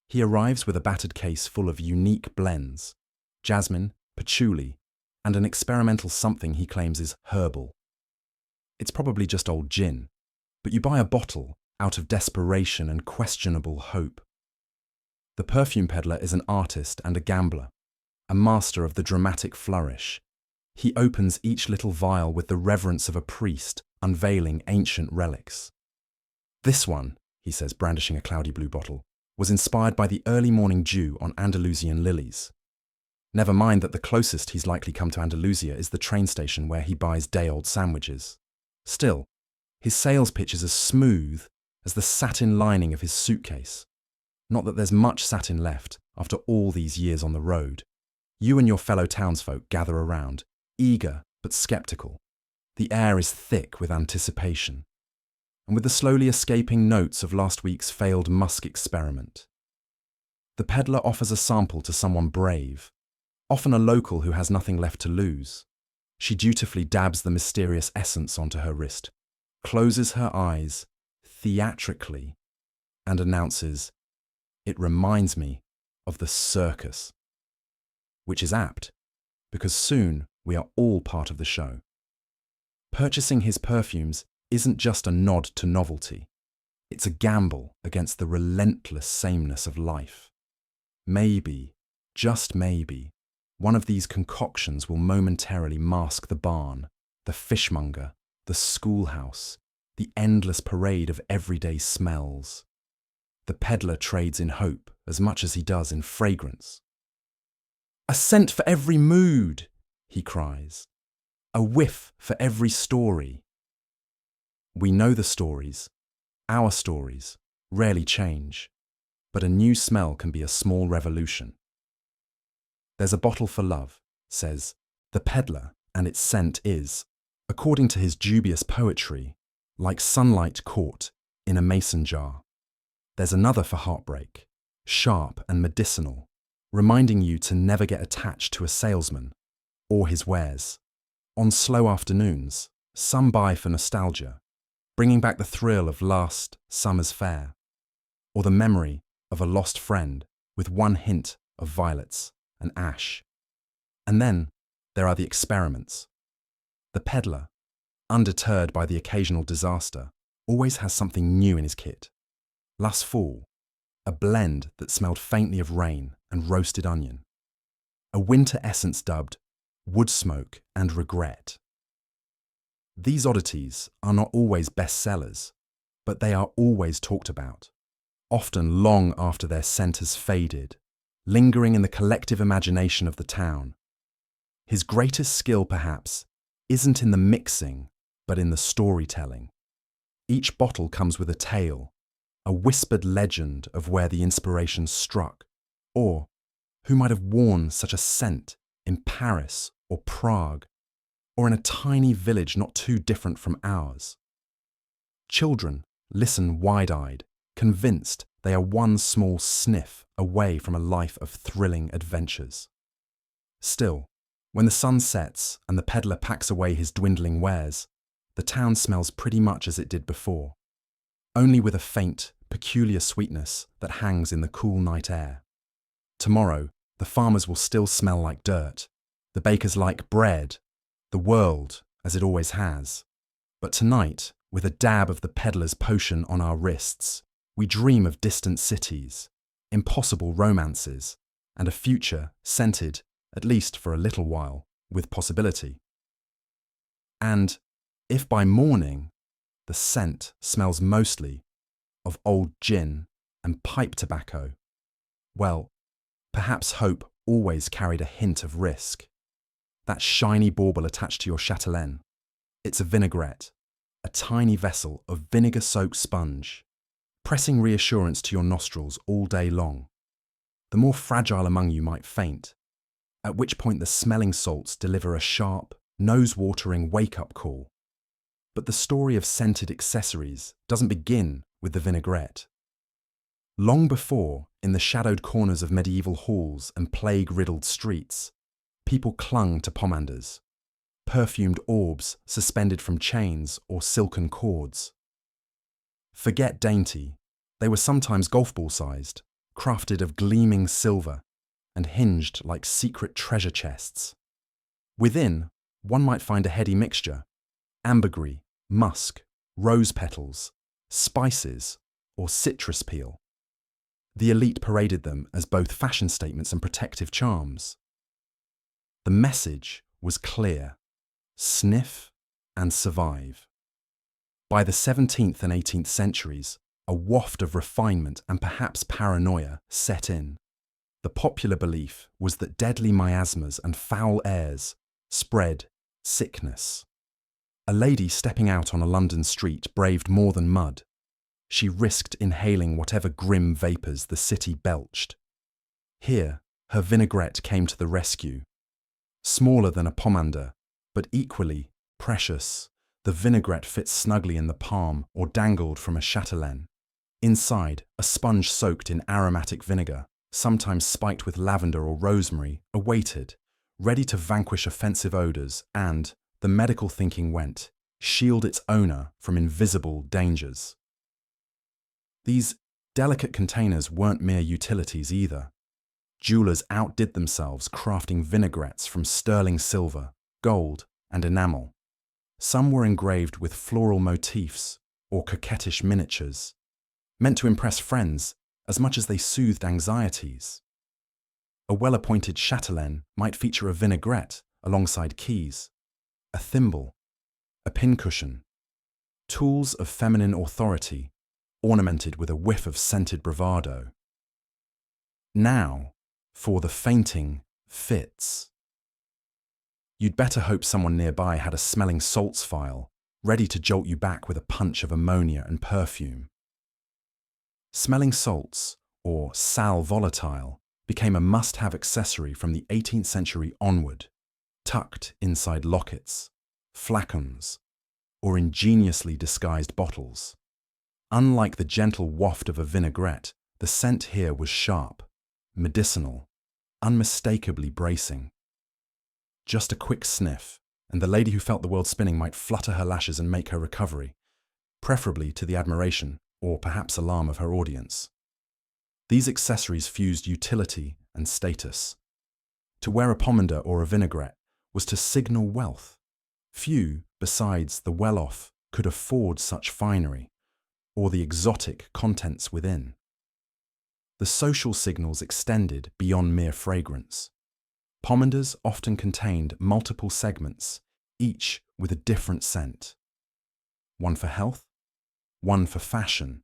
[SPEAKER 1] He arrives with a battered case full of unique blends, jasmine, patchouli, and an experimental something he claims is herbal. It's probably just old gin, but you buy a bottle out of desperation and questionable hope. The perfume peddler is an artist and a gambler, a master of the dramatic flourish. He opens each little vial with the reverence of a priest unveiling ancient relics. This one, he says, brandishing a cloudy blue bottle, was inspired by the early morning dew on Andalusian lilies. Never mind that the closest he's likely come to Andalusia is the train station where he buys day-old sandwiches. Still, his sales pitch is as smooth as the satin lining of his suitcase. Not that there's much satin left after all these years on the road. You and your fellow townsfolk gather around, eager but sceptical. The air is thick with anticipation, and with the slowly escaping notes of last week's failed musk experiment. The peddler offers a sample to someone brave, often a local who has nothing left to lose. She dutifully dabs the mysterious essence onto her wrist, closes her eyes theatrically, and announces, "It reminds me of the circus." Which is apt, because soon we are all part of the show. Purchasing his perfumes isn't just a nod to novelty. It's a gamble against the relentless sameness of life. Maybe, just maybe, one of these concoctions will momentarily mask the barn, the fishmonger, the schoolhouse, the endless parade of everyday smells. The peddler trades in hope as much as he does in fragrance. "A scent for every mood," he cries. "A whiff for every story." We know the stories. Our stories rarely change, but a new smell can be a small revolution. "There's a bottle for love," says the peddler, and its scent is, according to his dubious poetry, like sunlight caught in a mason jar. There's another for heartbreak, sharp and medicinal, reminding you to never get attached to a salesman or his wares. On slow afternoons, some buy for nostalgia, bringing back the thrill of last summer's fair, or the memory of a lost friend with one hint of violets and ash. And then there are the experiments. The peddler, undeterred by the occasional disaster, always has something new in his kit. Last fall, a blend that smelled faintly of rain and roasted onion. A winter essence dubbed wood smoke and regret. These oddities are not always bestsellers, but they are always talked about, often long after their scent has faded, lingering in the collective imagination of the town. His greatest skill, perhaps, isn't in the mixing, but in the storytelling. Each bottle comes with a tale, a whispered legend of where the inspiration struck, or who might have worn such a scent in Paris or Prague, or in a tiny village not too different from ours. Children listen wide-eyed, convinced they are one small sniff away from a life of thrilling adventures. Still, when the sun sets and the peddler packs away his dwindling wares, the town smells pretty much as it did before, only with a faint, peculiar sweetness that hangs in the cool night air. Tomorrow, the farmers will still smell like dirt, the bakers like bread, the world as it always has. But tonight, with a dab of the peddler's potion on our wrists, we dream of distant cities, impossible romances, and a future scented, at least for a little while, with possibility. And if by morning the scent smells mostly of old gin and pipe tobacco, well, perhaps hope always carried a hint of risk. That shiny bauble attached to your chatelaine, it's a vinaigrette, a tiny vessel of vinegar-soaked sponge, pressing reassurance to your nostrils all day long. The more fragile among you might faint, at which point the smelling salts deliver a sharp, nose-watering wake-up call. But the story of scented accessories doesn't begin with the vinaigrette. Long before, in the shadowed corners of medieval halls and plague-riddled streets, people clung to pomanders, perfumed orbs suspended from chains or silken cords. Forget dainty, they were sometimes golf ball-sized, crafted of gleaming silver, and hinged like secret treasure chests. Within, one might find a heady mixture: ambergris, musk, rose petals, spices, or citrus peel. The elite paraded them as both fashion statements and protective charms. The message was clear: sniff and survive. By the 17th and 18th centuries, a waft of refinement and perhaps paranoia set in. The popular belief was that deadly miasmas and foul airs spread sickness. A lady stepping out on a London street braved more than mud. She risked inhaling whatever grim vapours the city belched. Here, her vinaigrette came to the rescue. Smaller than a pomander, but equally precious, the vinaigrette fit snugly in the palm or dangled from a chatelaine. Inside, a sponge soaked in aromatic vinegar, sometimes spiked with lavender or rosemary, awaited, ready to vanquish offensive odours and, the medical thinking went, shield its owner from invisible dangers. These delicate containers weren't mere utilities either. Jewellers outdid themselves crafting vinaigrettes from sterling silver, gold, and enamel. Some were engraved with floral motifs or coquettish miniatures, meant to impress friends as much as they soothed anxieties. A well-appointed chatelaine might feature a vinaigrette alongside keys, a thimble, a pincushion, tools of feminine authority ornamented with a whiff of scented bravado. Now, for the fainting fits. You'd better hope someone nearby had a smelling salts vial, ready to jolt you back with a punch of ammonia and perfume. Smelling salts, or sal volatile, became a must-have accessory from the 18th century onward, tucked inside lockets, flacons, or ingeniously disguised bottles. Unlike the gentle waft of a vinaigrette, the scent here was sharp, medicinal, unmistakably bracing. Just a quick sniff, and the lady who felt the world spinning might flutter her lashes and make her recovery, preferably to the admiration or perhaps alarm of her audience. These accessories fused utility and status. To wear a pomander or a vinaigrette was to signal wealth. Few, besides the well-off, could afford such finery, or the exotic contents within. The social signals extended beyond mere fragrance. Pomanders often contained multiple segments, each with a different scent. One for health, one for fashion,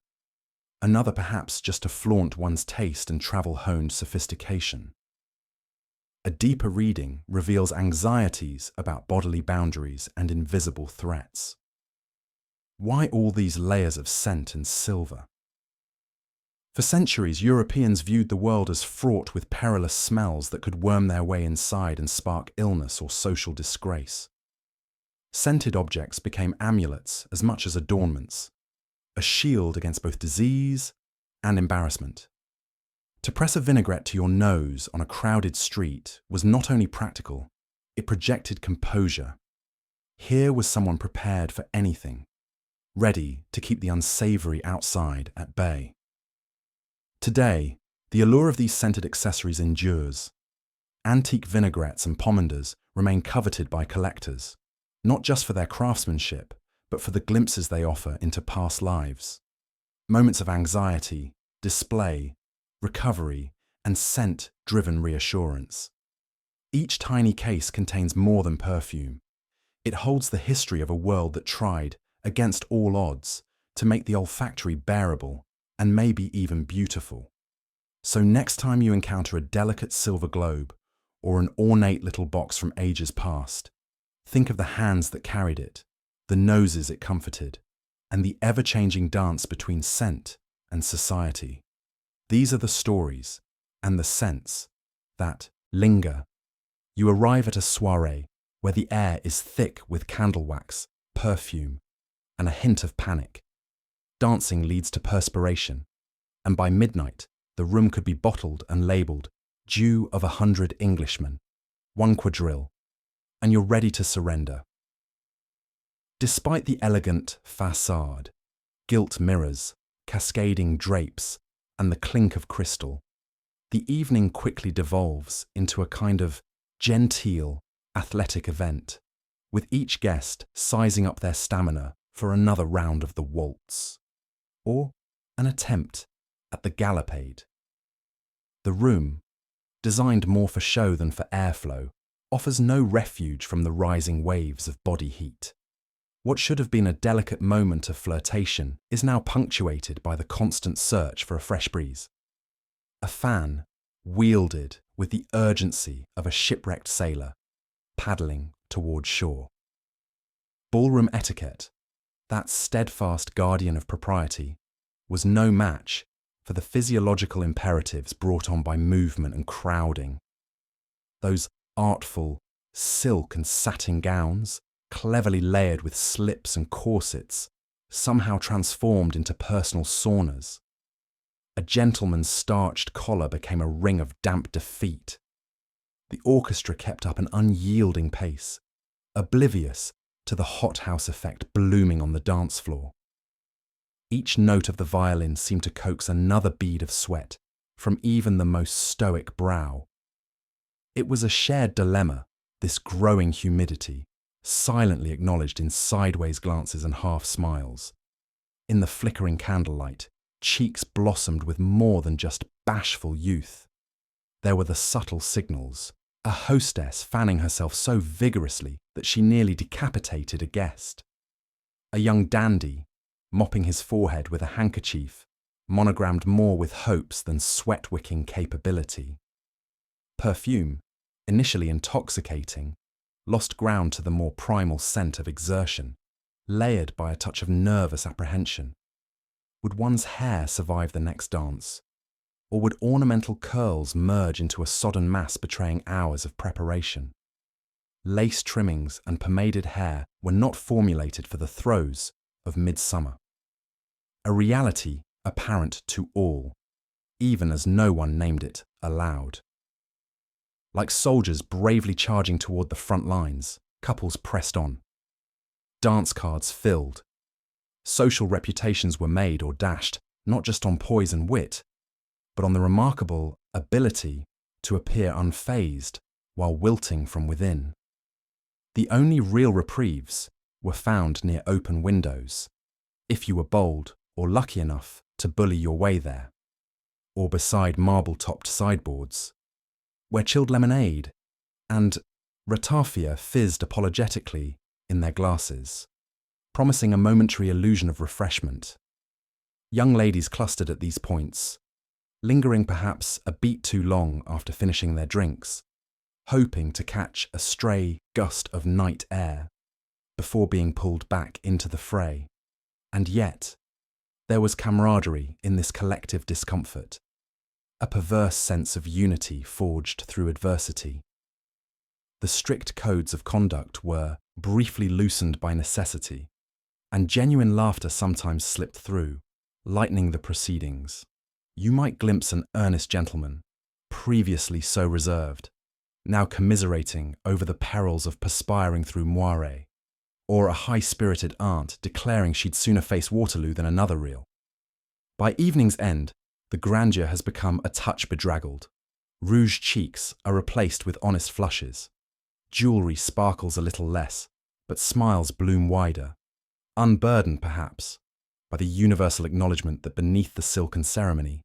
[SPEAKER 1] another perhaps just to flaunt one's taste and travel-honed sophistication. A deeper reading reveals anxieties about bodily boundaries and invisible threats. Why all these layers of scent and silver? For centuries, Europeans viewed the world as fraught with perilous smells that could worm their way inside and spark illness or social disgrace. Scented objects became amulets as much as adornments, a shield against both disease and embarrassment. To press a vinaigrette to your nose on a crowded street was not only practical, it projected composure. Here was someone prepared for anything, ready to keep the unsavory outside at bay. Today, the allure of these scented accessories endures. Antique vinaigrettes and pomanders remain coveted by collectors, not just for their craftsmanship, but for the glimpses they offer into past lives. Moments of anxiety, display, recovery, and scent-driven reassurance. Each tiny case contains more than perfume. It holds the history of a world that tried, against all odds, to make the olfactory bearable, and maybe even beautiful. So next time you encounter a delicate silver globe or an ornate little box from ages past, think of the hands that carried it, the noses it comforted, and the ever-changing dance between scent and society. These are the stories and the scents that linger. You arrive at a soirée where the air is thick with candle wax, perfume, and a hint of panic. Dancing leads to perspiration, and by midnight, the room could be bottled and labelled Dew of 100 Englishmen, 1 quadrille, and you're ready to surrender. Despite the elegant facade, gilt mirrors, cascading drapes, and the clink of crystal, the evening quickly devolves into a kind of genteel, athletic event, with each guest sizing up their stamina for another round of the waltz, or an attempt at the gallopade. The room, designed more for show than for airflow, offers no refuge from the rising waves of body heat. What should have been a delicate moment of flirtation is now punctuated by the constant search for a fresh breeze. A fan, wielded with the urgency of a shipwrecked sailor, paddling towards shore. Ballroom etiquette, that steadfast guardian of propriety, was no match for the physiological imperatives brought on by movement and crowding. Those artful silk and satin gowns, cleverly layered with slips and corsets, somehow transformed into personal saunas. A gentleman's starched collar became a ring of damp defeat. The orchestra kept up an unyielding pace, oblivious to the hothouse effect blooming on the dance floor. Each note of the violin seemed to coax another bead of sweat from even the most stoic brow. It was a shared dilemma, this growing humidity, silently acknowledged in sideways glances and half smiles. In the flickering candlelight, cheeks blossomed with more than just bashful youth. There were the subtle signals, a hostess fanning herself so vigorously that she nearly decapitated a guest. A young dandy, mopping his forehead with a handkerchief, monogrammed more with hopes than sweat-wicking capability. Perfume, initially intoxicating, lost ground to the more primal scent of exertion, layered by a touch of nervous apprehension. Would one's hair survive the next dance? Or would ornamental curls merge into a sodden mass betraying hours of preparation? Lace trimmings and pomaded hair were not formulated for the throes of midsummer. A reality apparent to all, even as no one named it aloud. Like soldiers bravely charging toward the front lines, couples pressed on. Dance cards filled. Social reputations were made or dashed, not just on poise and wit, but on the remarkable ability to appear unfazed while wilting from within. The only real reprieves were found near open windows, if you were bold or lucky enough to bully your way there, or beside marble-topped sideboards, where chilled lemonade and ratafia fizzed apologetically in their glasses, promising a momentary illusion of refreshment. Young ladies clustered at these points, lingering perhaps a beat too long after finishing their drinks, hoping to catch a stray gust of night air before being pulled back into the fray. And yet, there was camaraderie in this collective discomfort, a perverse sense of unity forged through adversity. The strict codes of conduct were briefly loosened by necessity, and genuine laughter sometimes slipped through, lightening the proceedings. You might glimpse an earnest gentleman, previously so reserved, now commiserating over the perils of perspiring through moiré, or a high-spirited aunt declaring she'd sooner face Waterloo than another reel. By evening's end, the grandeur has become a touch bedraggled. Rouged cheeks are replaced with honest flushes. Jewellery sparkles a little less, but smiles bloom wider, unburdened perhaps by the universal acknowledgement that beneath the silken ceremony,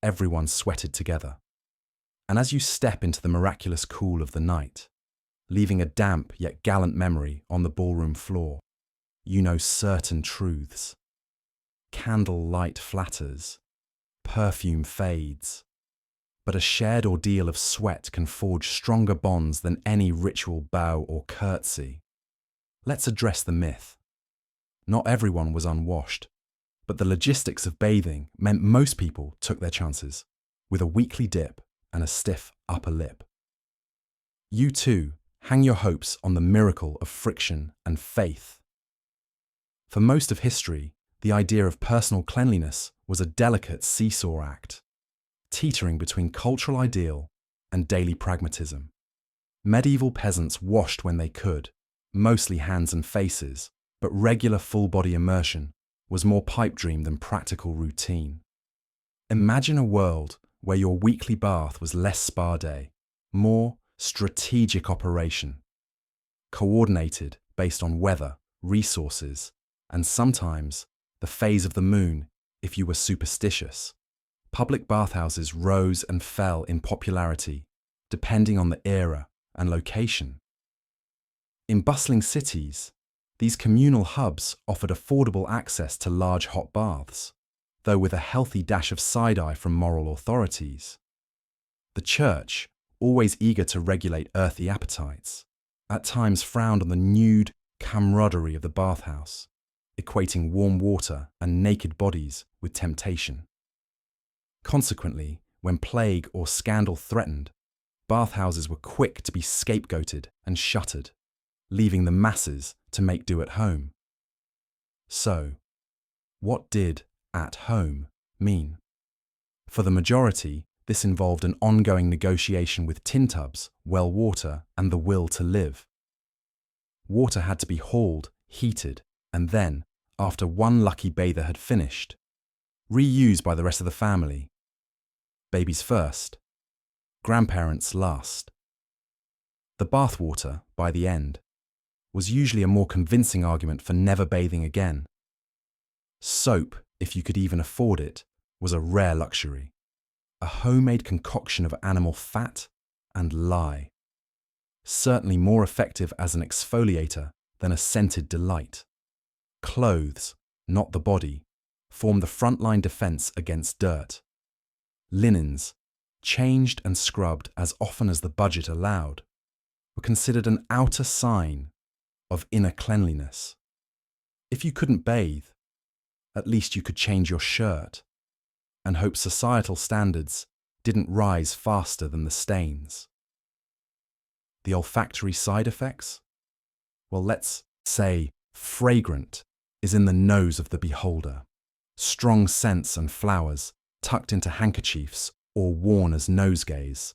[SPEAKER 1] everyone sweated together. And as you step into the miraculous cool of the night, leaving a damp yet gallant memory on the ballroom floor, you know certain truths. Candle light flatters, perfume fades. But a shared ordeal of sweat can forge stronger bonds than any ritual bow or curtsy. Let's address the myth. Not everyone was unwashed, but the logistics of bathing meant most people took their chances, with a weekly dip and a stiff upper lip. You too hang your hopes on the miracle of friction and faith. For most of history, the idea of personal cleanliness was a delicate seesaw act, teetering between cultural ideal and daily pragmatism. Medieval peasants washed when they could, mostly hands and faces, but regular full-body immersion was more pipe dream than practical routine. Imagine a world where your weekly bath was less spa day, more strategic operation, coordinated based on weather, resources, and sometimes the phase of the moon if you were superstitious. Public bathhouses rose and fell in popularity depending on the era and location. In bustling cities, these communal hubs offered affordable access to large hot baths, though with a healthy dash of side-eye from moral authorities. The church, always eager to regulate earthy appetites, at times frowned on the nude camaraderie of the bathhouse, equating warm water and naked bodies with temptation. Consequently, when plague or scandal threatened, bathhouses were quick to be scapegoated and shuttered, leaving the masses to make do at home. So, what did at home mean? For the majority, this involved an ongoing negotiation with tin tubs, well water, and the will to live. Water had to be hauled, heated, and then, after one lucky bather had finished, reused by the rest of the family. Babies first, grandparents last. The bathwater, by the end, was usually a more convincing argument for never bathing again. Soap, if you could even afford it, was a rare luxury, a homemade concoction of animal fat and lye, certainly more effective as an exfoliator than a scented delight. Clothes, not the body, formed the frontline defense against dirt. Linens, changed and scrubbed as often as the budget allowed, were considered an outer sign of inner cleanliness. If you couldn't bathe, at least you could change your shirt and hope societal standards didn't rise faster than the stains. The olfactory side effects? Well, let's say fragrant is in the nose of the beholder. Strong scents and flowers, tucked into handkerchiefs or worn as nosegays,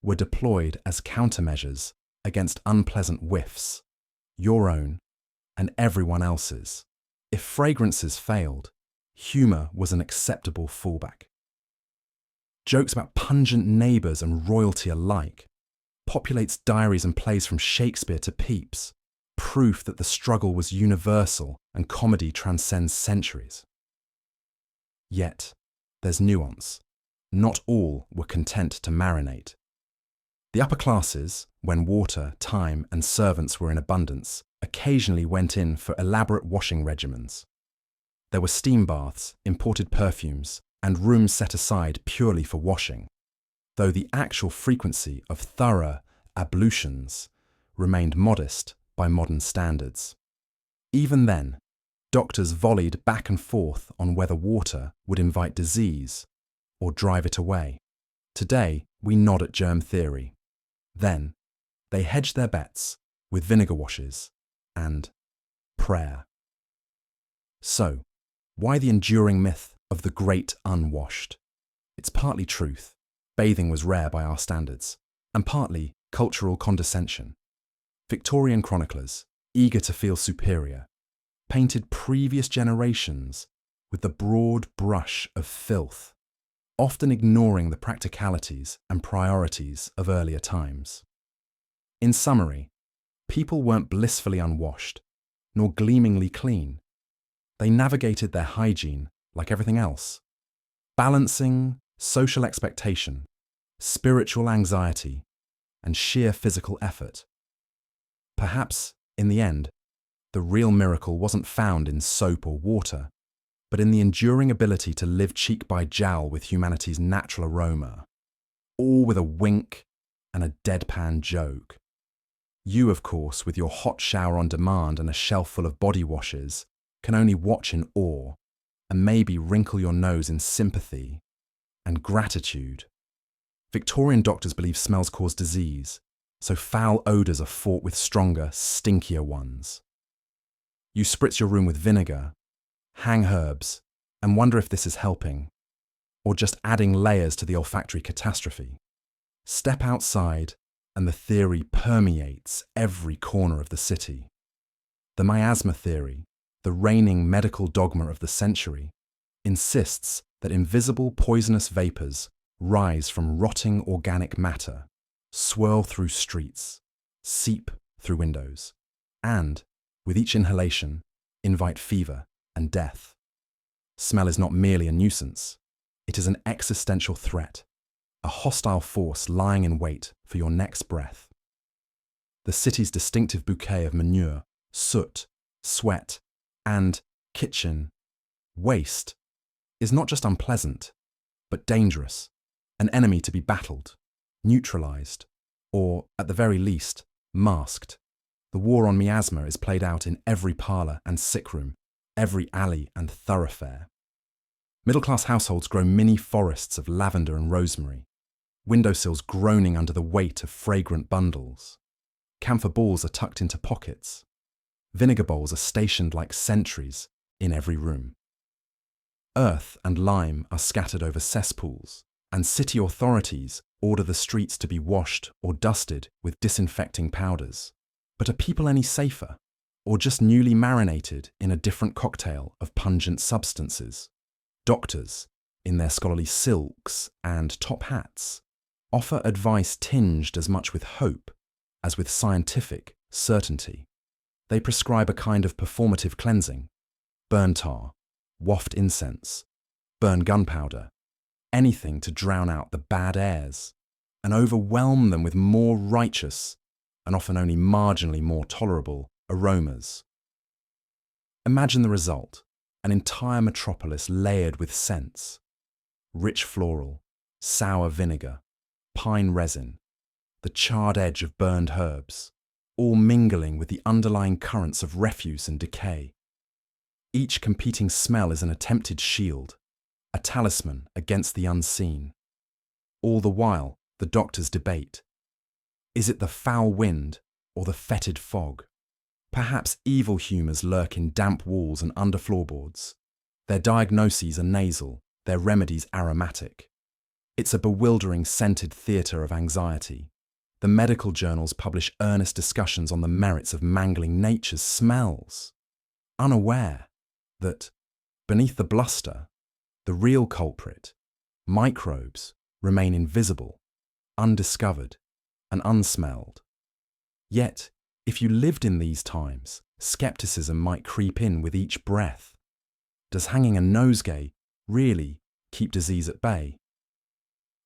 [SPEAKER 1] were deployed as countermeasures against unpleasant whiffs, your own and everyone else's. If fragrances failed, humour was an acceptable fallback. Jokes about pungent neighbours and royalty alike populates diaries and plays from Shakespeare to Pepys, proof that the struggle was universal and comedy transcends centuries. Yet, there's nuance. Not all were content to marinate. The upper classes, when water, time, and servants were in abundance, occasionally went in for elaborate washing regimens. There were steam baths, imported perfumes, and rooms set aside purely for washing, though the actual frequency of thorough ablutions remained modest by modern standards. Even then, doctors volleyed back and forth on whether water would invite disease or drive it away. Today, we nod at germ theory. Then, they hedged their bets with vinegar washes and prayer. So, why the enduring myth of the great unwashed? It's partly truth, bathing was rare by our standards, and partly cultural condescension. Victorian chroniclers, eager to feel superior, painted previous generations with the broad brush of filth, often ignoring the practicalities and priorities of earlier times. In summary, people weren't blissfully unwashed, nor gleamingly clean. They navigated their hygiene like everything else, balancing social expectation, spiritual anxiety, and sheer physical effort. Perhaps, in the end, the real miracle wasn't found in soap or water, but in the enduring ability to live cheek by jowl with humanity's natural aroma, all with a wink and a deadpan joke. You, of course, with your hot shower on demand and a shelf full of body washes, can only watch in awe and maybe wrinkle your nose in sympathy and gratitude. Victorian doctors believe smells cause disease, so foul odours are fought with stronger, stinkier ones. You spritz your room with vinegar, hang herbs, and wonder if this is helping, or just adding layers to the olfactory catastrophe. Step outside, and the theory permeates every corner of the city. The miasma theory, the reigning medical dogma of the century, insists that invisible poisonous vapours rise from rotting organic matter, swirl through streets, seep through windows, and, with each inhalation, invite fever and death. Smell is not merely a nuisance, it is an existential threat, a hostile force lying in wait for your next breath. The city's distinctive bouquet of manure, soot, sweat, and kitchen waste is not just unpleasant, but dangerous, an enemy to be battled, neutralized, or, at the very least, masked. The war on miasma is played out in every parlour and sick room, every alley and thoroughfare. Middle-class households grow mini forests of lavender and rosemary, windowsills groaning under the weight of fragrant bundles. Camphor balls are tucked into pockets. Vinegar bowls are stationed like sentries in every room. Earth and lime are scattered over cesspools, and city authorities order the streets to be washed or dusted with disinfecting powders. But are people any safer, or just newly marinated in a different cocktail of pungent substances? Doctors, in their scholarly silks and top hats, offer advice tinged as much with hope as with scientific certainty. They prescribe a kind of performative cleansing: burn tar, waft incense, burn gunpowder, anything to drown out the bad airs and overwhelm them with more righteous and often only marginally more tolerable aromas. Imagine the result: an entire metropolis layered with scents: rich floral, sour vinegar, pine resin, the charred edge of burned herbs, all mingling with the underlying currents of refuse and decay. Each competing smell is an attempted shield, a talisman against the unseen. All the while, the doctors debate: is it the foul wind or the fetid fog? Perhaps evil humours lurk in damp walls and under floorboards. Their diagnoses are nasal, their remedies aromatic. It's a bewildering scented theatre of anxiety. The medical journals publish earnest discussions on the merits of mangling nature's smells, unaware that, beneath the bluster, the real culprit, microbes, remain invisible, undiscovered, and unsmelled. Yet, if you lived in these times, skepticism might creep in with each breath. Does hanging a nosegay really keep disease at bay?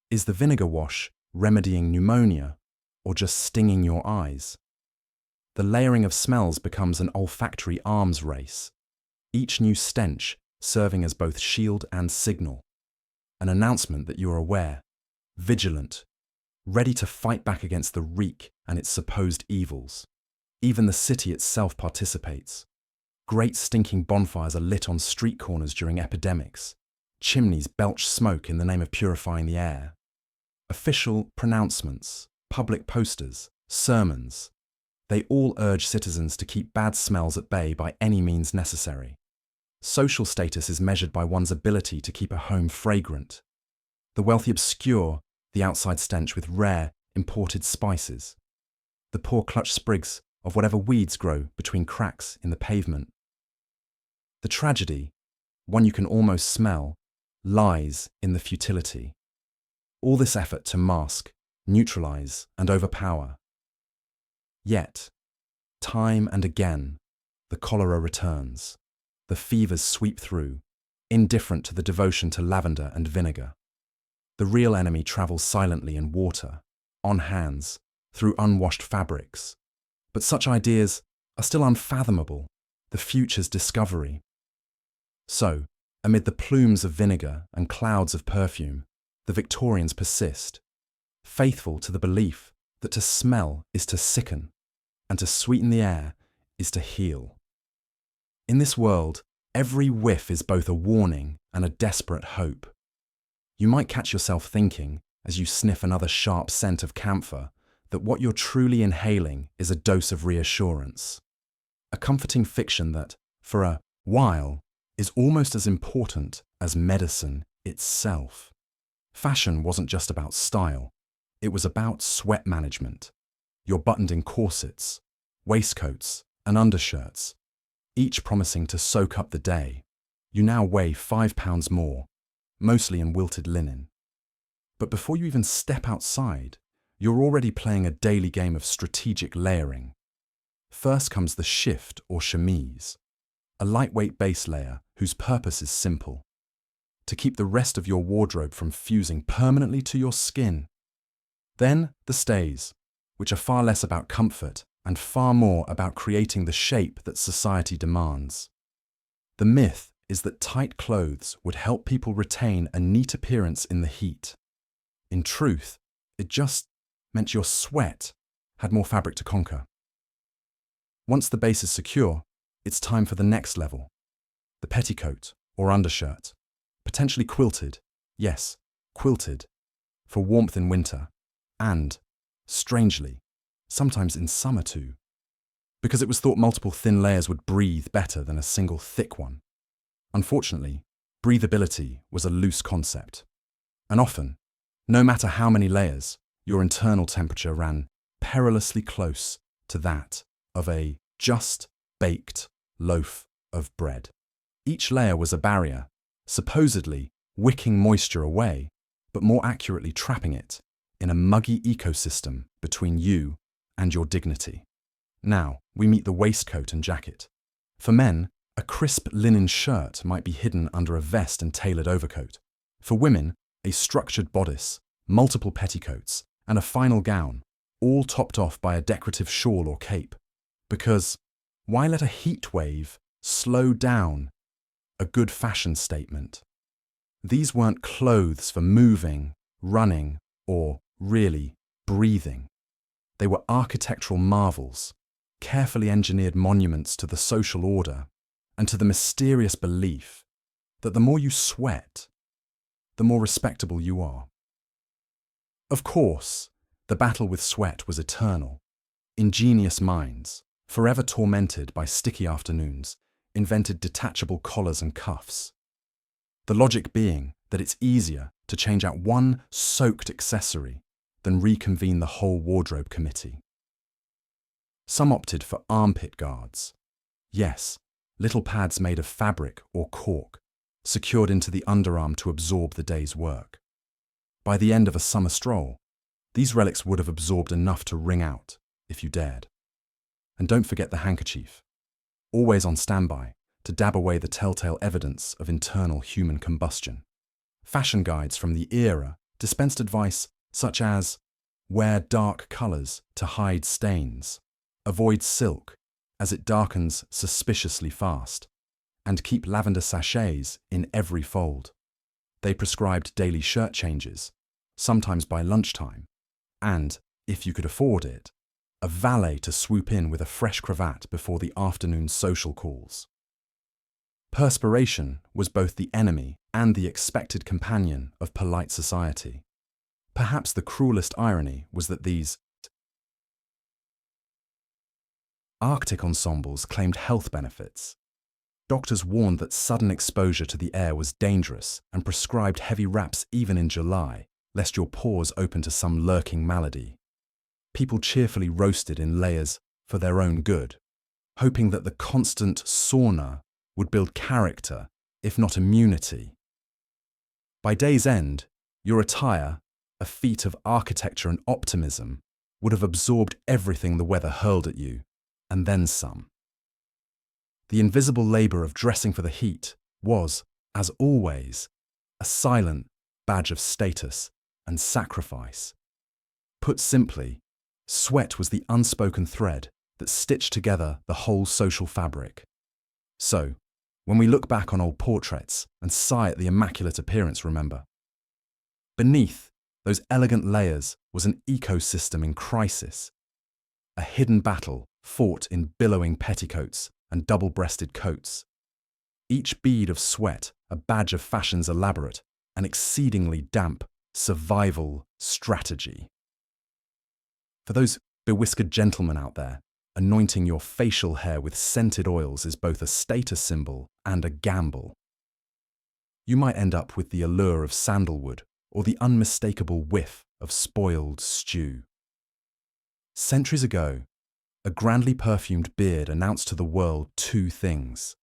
[SPEAKER 1] Is the vinegar wash remedying pneumonia or just stinging your eyes? The layering of smells becomes an olfactory arms race, each new stench serving as both shield and signal, an announcement that you are aware, vigilant, ready to fight back against the reek and its supposed evils. Even the city itself participates. Great stinking bonfires are lit on street corners during epidemics. Chimneys belch smoke in the name of purifying the air. Official pronouncements, public posters, sermons, they all urge citizens to keep bad smells at bay by any means necessary. Social status is measured by one's ability to keep a home fragrant. The wealthy obscure the outside stench with rare, imported spices. The poor clutch sprigs of whatever weeds grow between cracks in the pavement. The tragedy, one you can almost smell, lies in the futility. All this effort to mask, neutralize, and overpower. Yet, time and again, the cholera returns. The fevers sweep through, indifferent to the devotion to lavender and vinegar. The real enemy travels silently in water, on hands, through unwashed fabrics. But such ideas are still unfathomable, the future's discovery. So, Amid the plumes of vinegar and clouds of perfume, the Victorians persist, faithful to the belief that to smell is to sicken, and to sweeten the air is to heal. In this world, every whiff is both a warning and a desperate hope. You might catch yourself thinking, as you sniff another sharp scent of camphor, that what you're truly inhaling is a dose of reassurance. A comforting fiction that, for a while, is almost as important as medicine itself. Fashion wasn't just about style, it was about sweat management. Your buttoned-in corsets, waistcoats, and undershirts, each promising to soak up the day. You now weigh 5 pounds more, mostly in wilted linen. But before you even step outside, you're already playing a daily game of strategic layering. First comes the shift or chemise, a lightweight base layer whose purpose is simple: to keep the rest of your wardrobe from fusing permanently to your skin. Then the stays, which are far less about comfort and far more about creating the shape that society demands. The myth is that tight clothes would help people retain a neat appearance in the heat. In truth, it just meant your sweat had more fabric to conquer. Once the base is secure, it's time for the next level: the petticoat or undershirt, potentially quilted, yes, quilted, for warmth in winter, and, strangely, sometimes in summer too, because it was thought multiple thin layers would breathe better than a single thick one. Unfortunately, breathability was a loose concept, and often, no matter how many layers, your internal temperature ran perilously close to that of a just-baked loaf of bread. Each layer was a barrier, supposedly wicking moisture away, but more accurately trapping it in a muggy ecosystem between you and your dignity. Now, we meet the waistcoat and jacket. For men, a crisp linen shirt might be hidden under a vest and tailored overcoat. For women, a structured bodice, multiple petticoats, and a final gown, all topped off by a decorative shawl or cape. Because why let a heat wave slow down a good fashion statement? These weren't clothes for moving, running, or, really, breathing. They were architectural marvels, carefully engineered monuments to the social order and to the mysterious belief that the more you sweat, the more respectable you are. Of course, the battle with sweat was eternal. Ingenious minds, forever tormented by sticky afternoons, invented detachable collars and cuffs. The logic being that it's easier to change out one soaked accessory than reconvene the whole wardrobe committee. Some opted for armpit guards. Yes, little pads made of fabric or cork, secured into the underarm to absorb the day's work. By the end of a summer stroll, these relics would have absorbed enough to wring out, if you dared. And don't forget the handkerchief, always on standby to dab away the telltale evidence of internal human combustion. Fashion guides from the era dispensed advice such as: wear dark colours to hide stains, avoid silk as it darkens suspiciously fast, and keep lavender sachets in every fold. They prescribed daily shirt changes, sometimes by lunchtime, and, if you could afford it, a valet to swoop in with a fresh cravat before the afternoon social calls. Perspiration was both the enemy and the expected companion of polite society. Perhaps the cruelest irony was that these Arctic ensembles claimed health benefits. Doctors warned that sudden exposure to the air was dangerous and prescribed heavy wraps even in July, lest your pores open to some lurking malady. People cheerfully roasted in layers for their own good, hoping that the constant sauna would build character, if not immunity. By day's end, your attire, a feat of architecture and optimism, would have absorbed everything the weather hurled at you, and then some. The invisible labour of dressing for the heat was, as always, a silent badge of status and sacrifice. Put simply, sweat was the unspoken thread that stitched together the whole social fabric. So, When we look back on old portraits and sigh at the immaculate appearance, remember. Beneath those elegant layers was an ecosystem in crisis, a hidden battle fought in billowing petticoats and double-breasted coats. Each bead of sweat a badge of fashion's elaborate and exceedingly damp survival strategy. For those bewhiskered gentlemen out there, anointing your facial hair with scented oils is both a status symbol and a gamble. You might end up with the allure of sandalwood or the unmistakable whiff of spoiled stew. Centuries ago, a grandly perfumed beard announced to the world two things: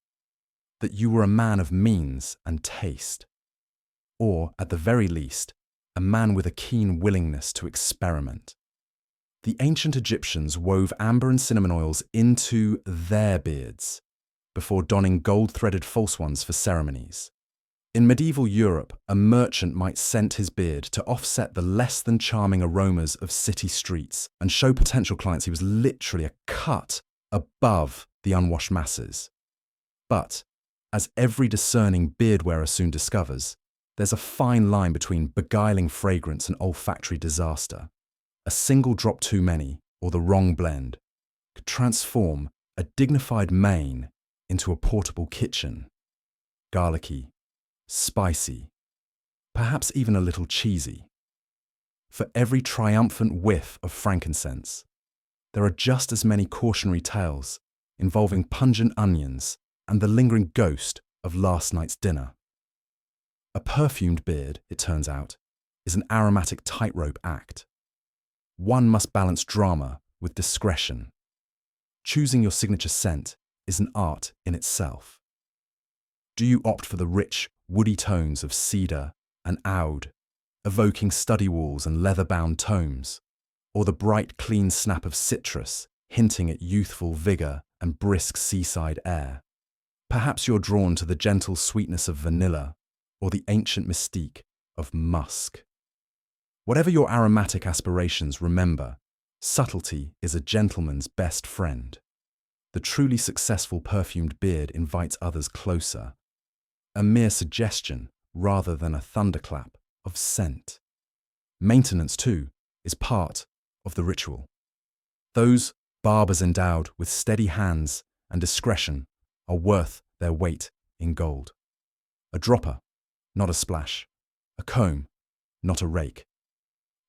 [SPEAKER 1] that you were a man of means and taste, or, at the very least, a man with a keen willingness to experiment. The ancient Egyptians wove amber and cinnamon oils into their beards before donning gold-threaded false ones for ceremonies. In medieval Europe, a merchant might scent his beard to offset the less-than-charming aromas of city streets and show potential clients he was literally a cut above the unwashed masses. But, as every discerning beard wearer soon discovers, there's a fine line between beguiling fragrance and olfactory disaster. A single drop too many, or the wrong blend, could transform a dignified mane into a portable kitchen. Garlicky, spicy, perhaps even a little cheesy. For every triumphant whiff of frankincense, there are just as many cautionary tales involving pungent onions and the lingering ghost of last night's dinner. A perfumed beard, it turns out, is an aromatic tightrope act. One must balance drama with discretion. Choosing your signature scent is an art in itself. Do you opt for the rich, woody tones of cedar and oud, evoking study walls and leather-bound tomes, or the bright, clean snap of citrus, hinting at youthful vigour and brisk seaside air? Perhaps you're drawn to the gentle sweetness of vanilla or the ancient mystique of musk. Whatever your aromatic aspirations, remember, subtlety is a gentleman's best friend. The truly successful perfumed beard invites others closer, a mere suggestion rather than a thunderclap of scent. Maintenance, too, is part of the ritual. Those barbers endowed with steady hands and discretion are worth their weight in gold. A dropper, not a splash. A comb, not a rake.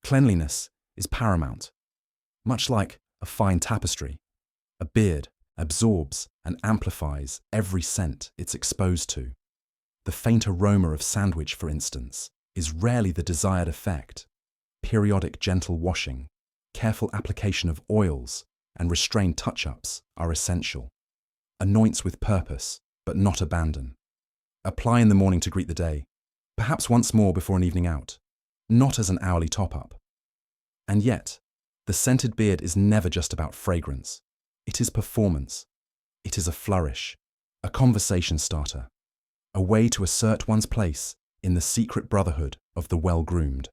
[SPEAKER 1] Cleanliness is paramount. Much like a fine tapestry, a beard absorbs and amplifies every scent it's exposed to. The faint aroma of sandwich, for instance, is rarely the desired effect. Periodic gentle washing, careful application of oils, and restrained touch-ups are essential. Anoints with purpose, but not abandon. Apply in the morning to greet the day, perhaps once more before an evening out, not as an hourly top-up. And yet, the scented beard is never just about fragrance. It is performance. It is a flourish, a conversation starter, a way to assert one's place in the secret brotherhood of the well-groomed.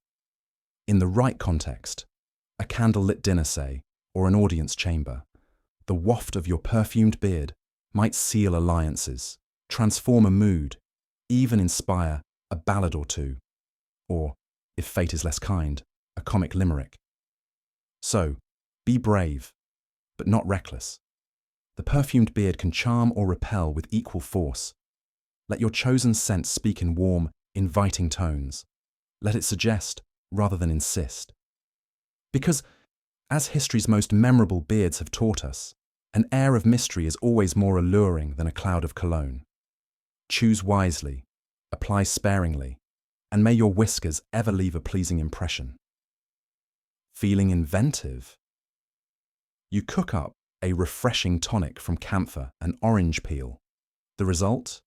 [SPEAKER 1] In the right context, a candle-lit dinner, say, or an audience chamber, the waft of your perfumed beard might seal alliances, transform a mood, even inspire a ballad or two, or, if fate is less kind, a comic limerick. So, be brave, but not reckless. The perfumed beard can charm or repel with equal force. Let your chosen scent speak in warm, inviting tones. Let it suggest rather than insist. Because, as history's most memorable beards have taught us, an air of mystery is always more alluring than a cloud of cologne. Choose wisely, apply sparingly, and may your whiskers ever leave a pleasing impression. Feeling inventive? You cook up a refreshing tonic from camphor and orange peel. The result?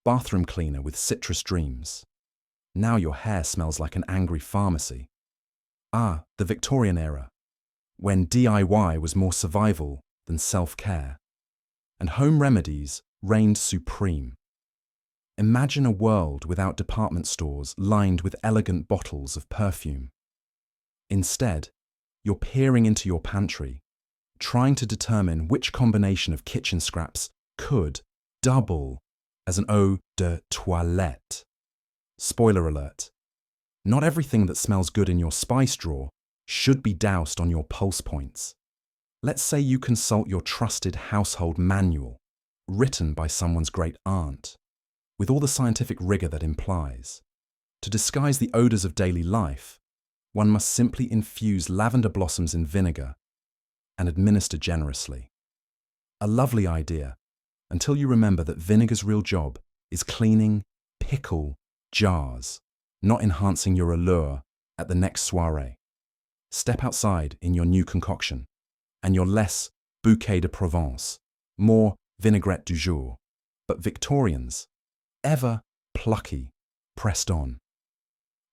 [SPEAKER 1] Bathroom cleaner with citrus dreams. Now your hair smells like an angry pharmacy. Ah, the Victorian era, when DIY was more survival than self-care, and home remedies reigned supreme. Imagine a world without department stores lined with elegant bottles of perfume. Instead, you're peering into your pantry, trying to determine which combination of kitchen scraps could double as an eau de toilette. Spoiler alert. Not everything that smells good in your spice drawer should be doused on your pulse points. Let's say you consult your trusted household manual, written by someone's great aunt, with all the scientific rigor that implies. To disguise the odors of daily life, one must simply infuse lavender blossoms in vinegar and administer generously. A lovely idea, until you remember that vinegar's real job is cleaning pickle jars, not enhancing your allure at the next soirée. Step outside in your new concoction, and you're less bouquet de Provence, more vinaigrette du jour. But Victorians, ever plucky, pressed on.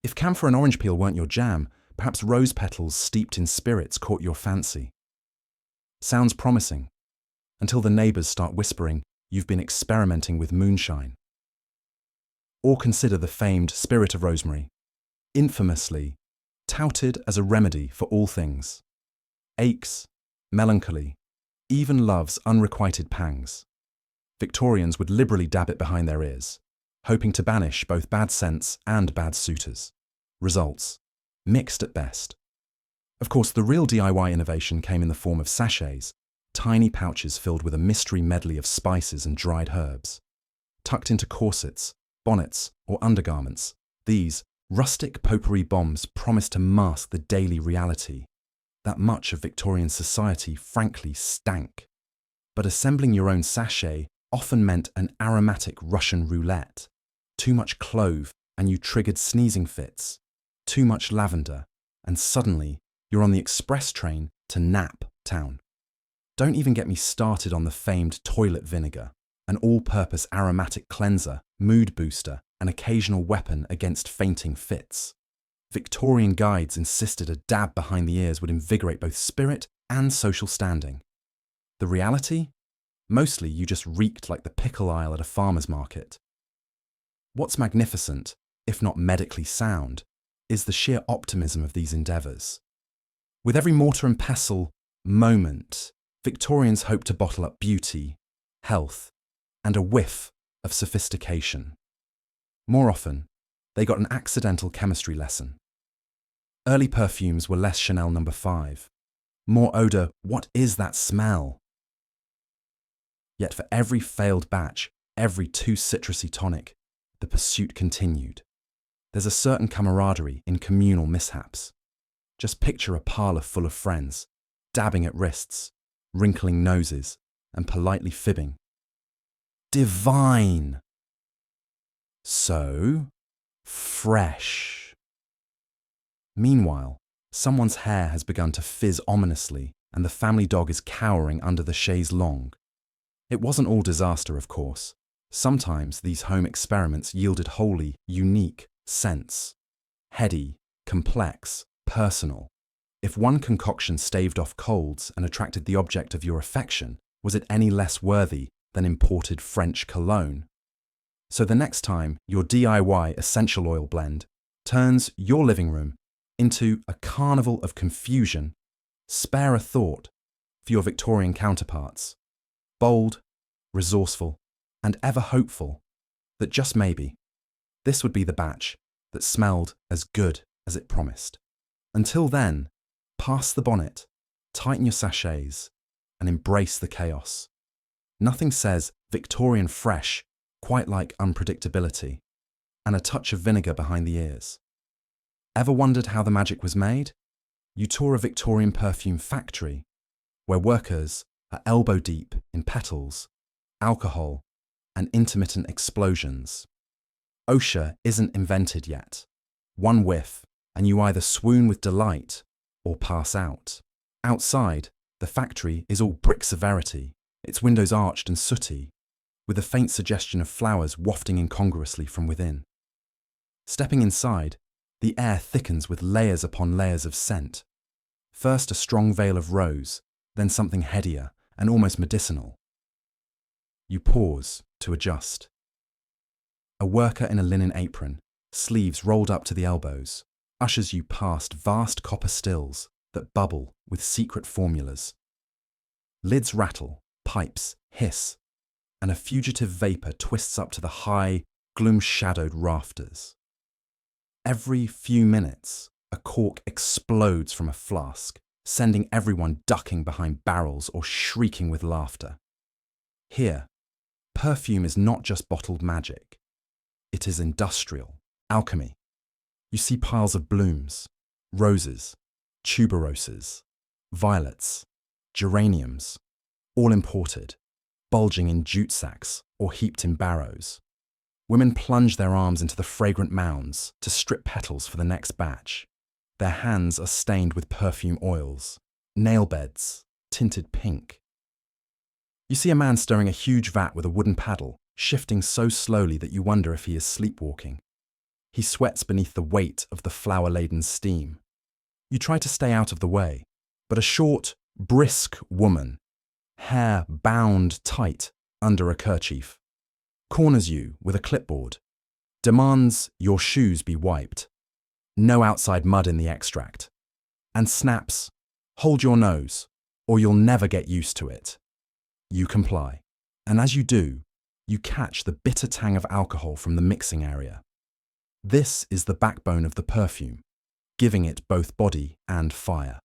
[SPEAKER 1] If camphor and orange peel weren't your jam, perhaps rose petals steeped in spirits caught your fancy. Sounds promising, until the neighbours start whispering you've been experimenting with moonshine. Or consider the famed spirit of rosemary, infamously touted as a remedy for all things. Aches, melancholy, even love's unrequited pangs. Victorians would liberally dab it behind their ears, hoping to banish both bad scents and bad suitors. Results: mixed at best. Of course, the real DIY innovation came in the form of sachets, tiny pouches filled with a mystery medley of spices and dried herbs. Tucked into corsets, bonnets, or undergarments, these rustic potpourri bombs promise to mask the daily reality that much of Victorian society frankly stank. But assembling your own sachet often meant an aromatic Russian roulette. Too much clove and you triggered sneezing fits. Too much lavender and suddenly you're on the express train to Nap Town. Don't even get me started on the famed toilet vinegar, an all-purpose aromatic cleanser, mood booster, and occasional weapon against fainting fits. Victorian guides insisted a dab behind the ears would invigorate both spirit and social standing. The reality? Mostly you just reeked like the pickle aisle at a farmer's market. What's magnificent, if not medically sound, is the sheer optimism of these endeavours. With every mortar and pestle moment, Victorians hoped to bottle up beauty, health, and a whiff of sophistication. More often, they got an accidental chemistry lesson. Early perfumes were less Chanel No. 5, more eau de "what is that smell?" Yet for every failed batch, every too citrusy tonic, the pursuit continued. There's a certain camaraderie in communal mishaps. Just picture a parlour full of friends, dabbing at wrists, wrinkling noses, and politely fibbing. Divine! So fresh. Meanwhile, someone's hair has begun to fizz ominously and the family dog is cowering under the chaise longue. It wasn't all disaster, of course. Sometimes these home experiments yielded wholly unique scents. Heady, complex, personal. If one concoction staved off colds and attracted the object of your affection, was it any less worthy than imported French cologne? So the next time your DIY essential oil blend turns your living room into a carnival of confusion, spare a thought for your Victorian counterparts. Bold, resourceful, and ever hopeful that just maybe this would be the batch that smelled as good as it promised. Until then, pass the bonnet, tighten your sachets, and embrace the chaos. Nothing says Victorian fresh quite like unpredictability and a touch of vinegar behind the ears. Ever wondered how the magic was made? You tour a Victorian perfume factory where workers are elbow deep in petals, alcohol, and intermittent explosions. OSHA isn't invented yet. One whiff, and you either swoon with delight or pass out. Outside, the factory is all brick severity, its windows arched and sooty, with a faint suggestion of flowers wafting incongruously from within. Stepping inside, the air thickens with layers upon layers of scent. First a strong veil of rose, then something headier and almost medicinal. You pause to adjust. A worker in a linen apron, sleeves rolled up to the elbows, ushers you past vast copper stills that bubble with secret formulas. Lids rattle, pipes hiss, and a fugitive vapour twists up to the high, gloom-shadowed rafters. Every few minutes, a cork explodes from a flask, sending everyone ducking behind barrels or shrieking with laughter. Here, perfume is not just bottled magic. It is industrial, alchemy. You see piles of blooms, roses, tuberoses, violets, geraniums, all imported, bulging in jute sacks or heaped in barrows. Women plunge their arms into the fragrant mounds to strip petals for the next batch. Their hands are stained with perfume oils, nail beds tinted pink. You see a man stirring a huge vat with a wooden paddle, shifting so slowly that you wonder if he is sleepwalking. He sweats beneath the weight of the flower-laden steam. You try to stay out of the way, but a short, brisk woman, hair bound tight under a kerchief, corners you with a clipboard, demands your shoes be wiped, no outside mud in the extract, and snaps, "Hold your nose, or you'll never get used to it." You comply, and as you do, you catch the bitter tang of alcohol from the mixing area. This is the backbone of the perfume, giving it both body and fire.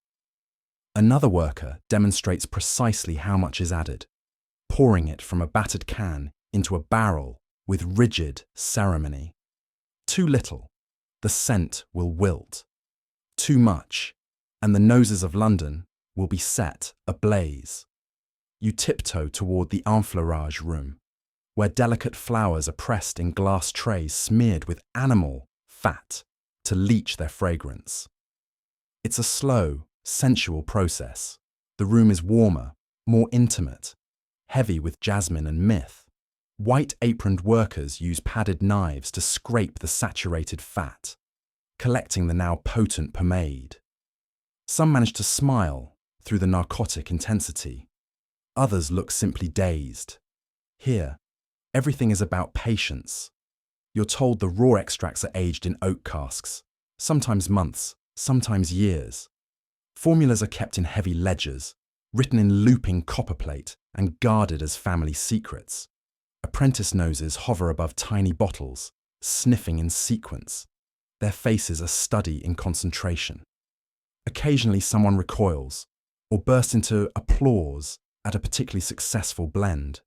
[SPEAKER 1] Another worker demonstrates precisely how much is added, pouring it from a battered can into a barrel with rigid ceremony. Too little, the scent will wilt. Too much, and the noses of London will be set ablaze. You tiptoe toward the enfleurage room, where delicate flowers are pressed in glass trays smeared with animal fat to leach their fragrance. It's a slow, sensual process. The room is warmer, more intimate, heavy with jasmine and myrrh. White-aproned workers use padded knives to scrape the saturated fat, collecting the now potent pomade. Some manage to smile through the narcotic intensity. Others look simply dazed. Here, everything is about patience. You're told the raw extracts are aged in oak casks, sometimes months, sometimes years. Formulas are kept in heavy ledgers, written in looping copperplate and guarded as family secrets. Apprentice noses hover above tiny bottles, sniffing in sequence. Their faces a study in concentration. Occasionally someone recoils or bursts into applause at a particularly successful blend.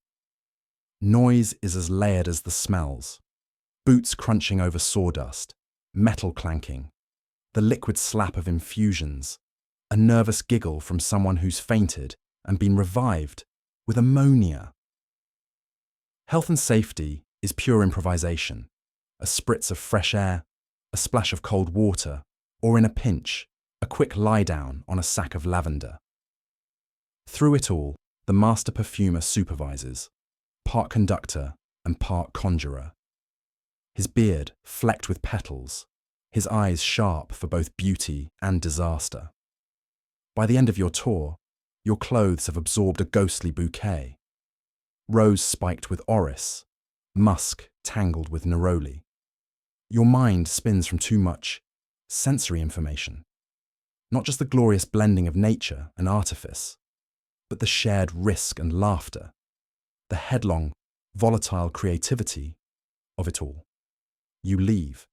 [SPEAKER 1] Noise is as layered as the smells. Boots crunching over sawdust, metal clanking, the liquid slap of infusions, a nervous giggle from someone who's fainted and been revived with ammonia. Health and safety is pure improvisation, a spritz of fresh air, a splash of cold water, or in a pinch, a quick lie-down on a sack of lavender. Through it all, the master perfumer supervises, part conductor and part conjurer. His beard flecked with petals, his eyes sharp for both beauty and disaster. By the end of your tour, your clothes have absorbed a ghostly bouquet. Rose spiked with orris, musk tangled with neroli. Your mind spins from too much sensory information. Not just the glorious blending of nature and artifice, but the shared risk and laughter, the headlong, volatile creativity of it all. You leave,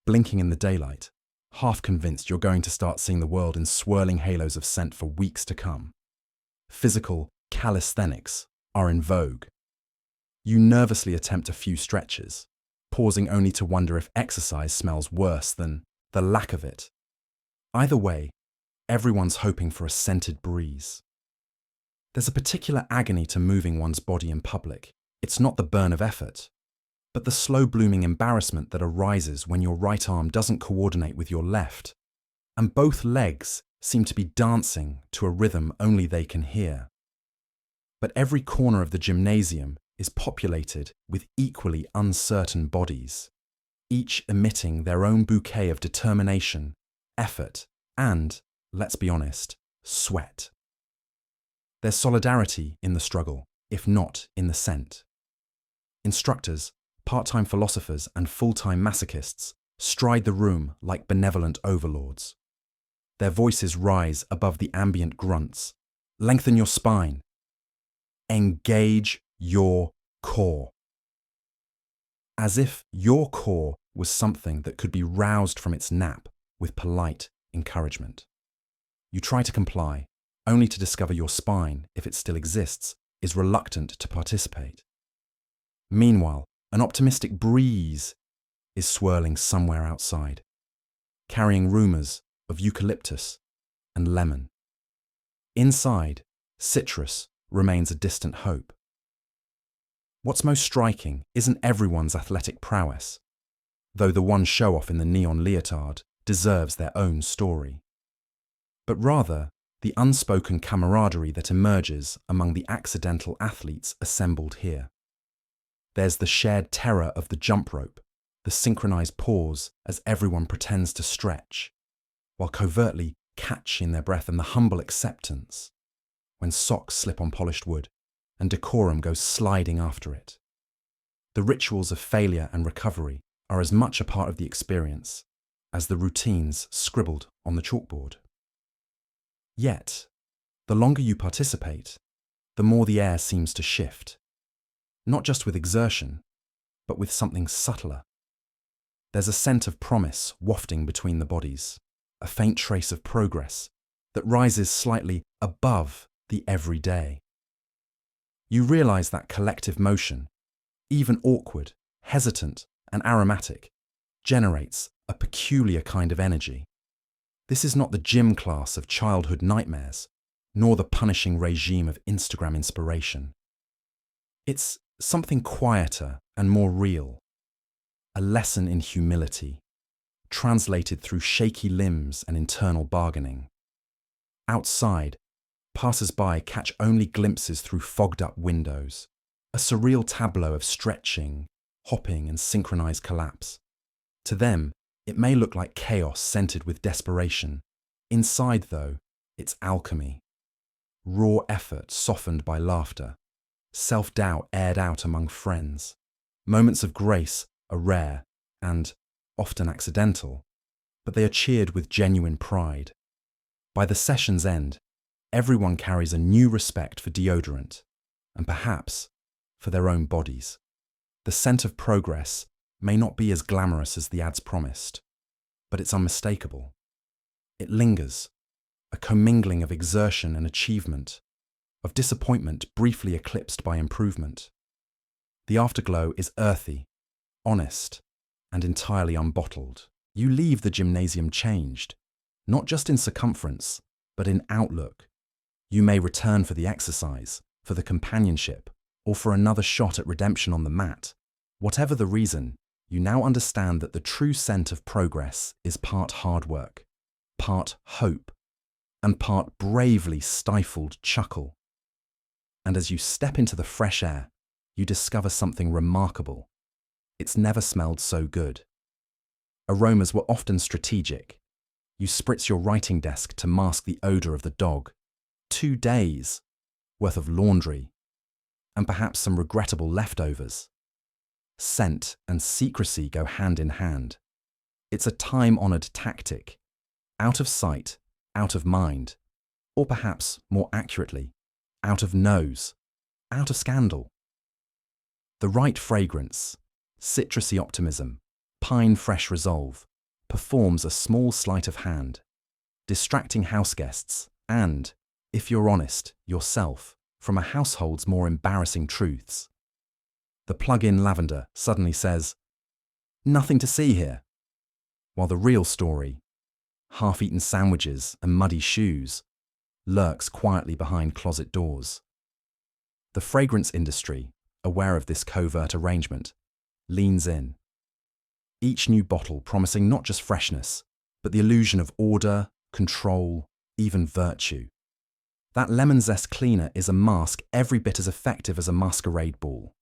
[SPEAKER 1] blinking in the daylight, half convinced you're going to start seeing the world in swirling halos of scent for weeks to come. Physical calisthenics are in vogue. You nervously attempt a few stretches, pausing only to wonder if exercise smells worse than the lack of it. Either way, everyone's hoping for a scented breeze. There's a particular agony to moving one's body in public. It's not the burn of effort, but the slow-blooming embarrassment that arises when your right arm doesn't coordinate with your left, and both legs seem to be dancing to a rhythm only they can hear. But every corner of the gymnasium is populated with equally uncertain bodies, each emitting their own bouquet of determination, effort, and, let's be honest, sweat. There's solidarity in the struggle, if not in the scent. Instructors, part-time philosophers, and full-time masochists stride the room like benevolent overlords. Their voices rise above the ambient grunts. Lengthen your spine. Engage your core. As if your core was something that could be roused from its nap with polite encouragement. You try to comply, only to discover your spine, if it still exists, is reluctant to participate. Meanwhile, an optimistic breeze is swirling somewhere outside, carrying rumours of eucalyptus and lemon. Inside, citrus remains a distant hope. What's most striking isn't everyone's athletic prowess, though the one show-off in the neon leotard deserves their own story, but rather the unspoken camaraderie that emerges among the accidental athletes assembled here. There's the shared terror of the jump rope, the synchronized pause as everyone pretends to stretch, while covertly catching their breath, and the humble acceptance when socks slip on polished wood and decorum goes sliding after it. The rituals of failure and recovery are as much a part of the experience as the routines scribbled on the chalkboard. Yet, the longer you participate, the more the air seems to shift, not just with exertion, but with something subtler. There's a scent of promise wafting between the bodies, a faint trace of progress that rises slightly above the everyday. You realize that collective motion, even awkward, hesitant, and aromatic, generates a peculiar kind of energy. This is not the gym class of childhood nightmares, nor the punishing regime of Instagram inspiration. It's something quieter and more real, a lesson in humility, translated through shaky limbs and internal bargaining. Outside, passers-by catch only glimpses through fogged-up windows, a surreal tableau of stretching, hopping, and synchronized collapse. To them, it may look like chaos scented with desperation. Inside, though, it's alchemy. Raw effort softened by laughter, self-doubt aired out among friends. Moments of grace are rare and often accidental, but they are cheered with genuine pride. By the session's end, everyone carries a new respect for deodorant, and perhaps for their own bodies. The scent of progress may not be as glamorous as the ads promised, but it's unmistakable. It lingers, a commingling of exertion and achievement, of disappointment briefly eclipsed by improvement. The afterglow is earthy, honest, and entirely unbottled. You leave the gymnasium changed, not just in circumference, but in outlook. You may return for the exercise, for the companionship, or for another shot at redemption on the mat. Whatever the reason, you now understand that the true scent of progress is part hard work, part hope, and part bravely stifled chuckle. And as you step into the fresh air, you discover something remarkable. It's never smelled so good. Aromas were often strategic. You spritz your writing desk to mask the odor of the dog. 2 days worth of laundry, and perhaps some regrettable leftovers. Scent and secrecy go hand in hand. It's a time-honored tactic. Out of sight, out of mind, or perhaps more accurately, out of nose, out of scandal. The right fragrance, citrusy optimism, pine-fresh resolve, performs a small sleight of hand, distracting houseguests and, if you're honest, yourself, from a household's more embarrassing truths. The plug-in lavender suddenly says, "Nothing to see here," while the real story, half-eaten sandwiches and muddy shoes, lurks quietly behind closet doors. The fragrance industry, aware of this covert arrangement, leans in. Each new bottle promising not just freshness, but the illusion of order, control, even virtue. That lemon zest cleaner is a mask every bit as effective as a masquerade ball.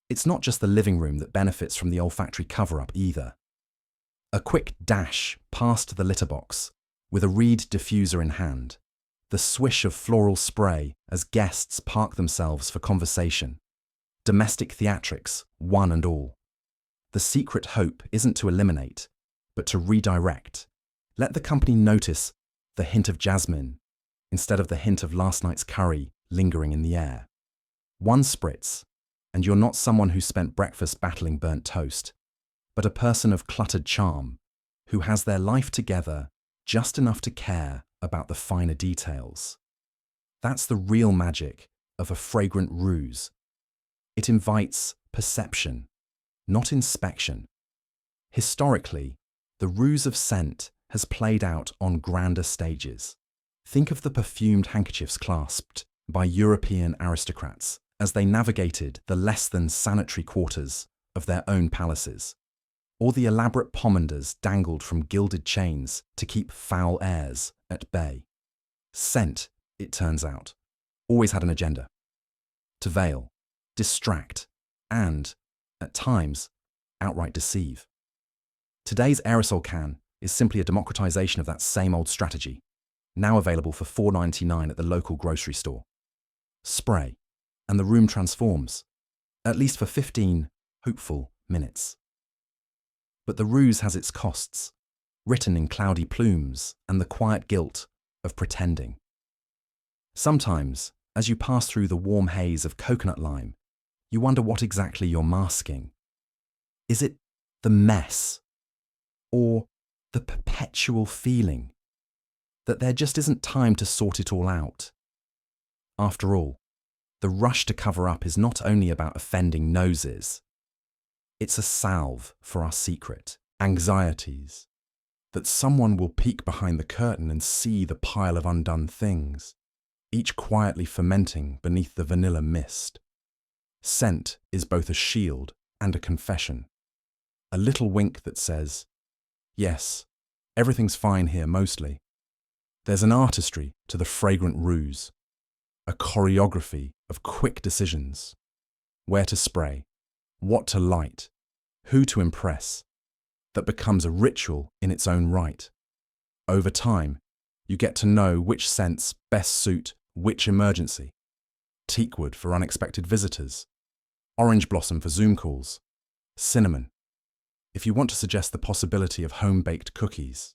[SPEAKER 1] It's not just the living room that benefits from the olfactory cover-up either. A quick dash past the litter box, with a reed diffuser in hand, the swish of floral spray as guests park themselves for conversation. Domestic theatrics, one and all. The secret hope isn't to eliminate, but to redirect. Let the company notice the hint of jasmine, instead of the hint of last night's curry lingering in the air. One spritz, And you're not someone who spent breakfast battling burnt toast, but a person of cluttered charm who has their life together just enough to care about the finer details. That's the real magic of a fragrant ruse. It invites perception, not inspection. Historically, the ruse of scent has played out on grander stages. Think of the perfumed handkerchiefs clasped by European aristocrats as they navigated the less-than-sanitary quarters of their own palaces, or the elaborate pomanders dangled from gilded chains to keep foul airs at bay. Scent, it turns out, always had an agenda: to veil, distract, and, at times, outright deceive. Today's aerosol can is simply a democratization of that same old strategy, now available for $4.99 at the local grocery store. Spray, and the room transforms, at least for 15 hopeful minutes. But the ruse has its costs, written in cloudy plumes and the quiet guilt of pretending. Sometimes, as you pass through the warm haze of coconut lime, you wonder what exactly you're masking. Is it the mess, or the perpetual feeling that there just isn't time to sort it all out? After all, the rush to cover up is not only about offending noses. It's a salve for our secret anxieties, that someone will peek behind the curtain and see the pile of undone things, each quietly fermenting beneath the vanilla mist. Scent is both a shield and a confession, a little wink that says, yes, everything's fine here mostly. There's an artistry to the fragrant ruse, a choreography of quick decisions, where to spray, what to light, who to impress, that becomes a ritual in its own right. Over time, you get to know which scents best suit which emergency. Teakwood for unexpected visitors, orange blossom for Zoom calls, cinnamon, if you want to suggest the possibility of home-baked cookies.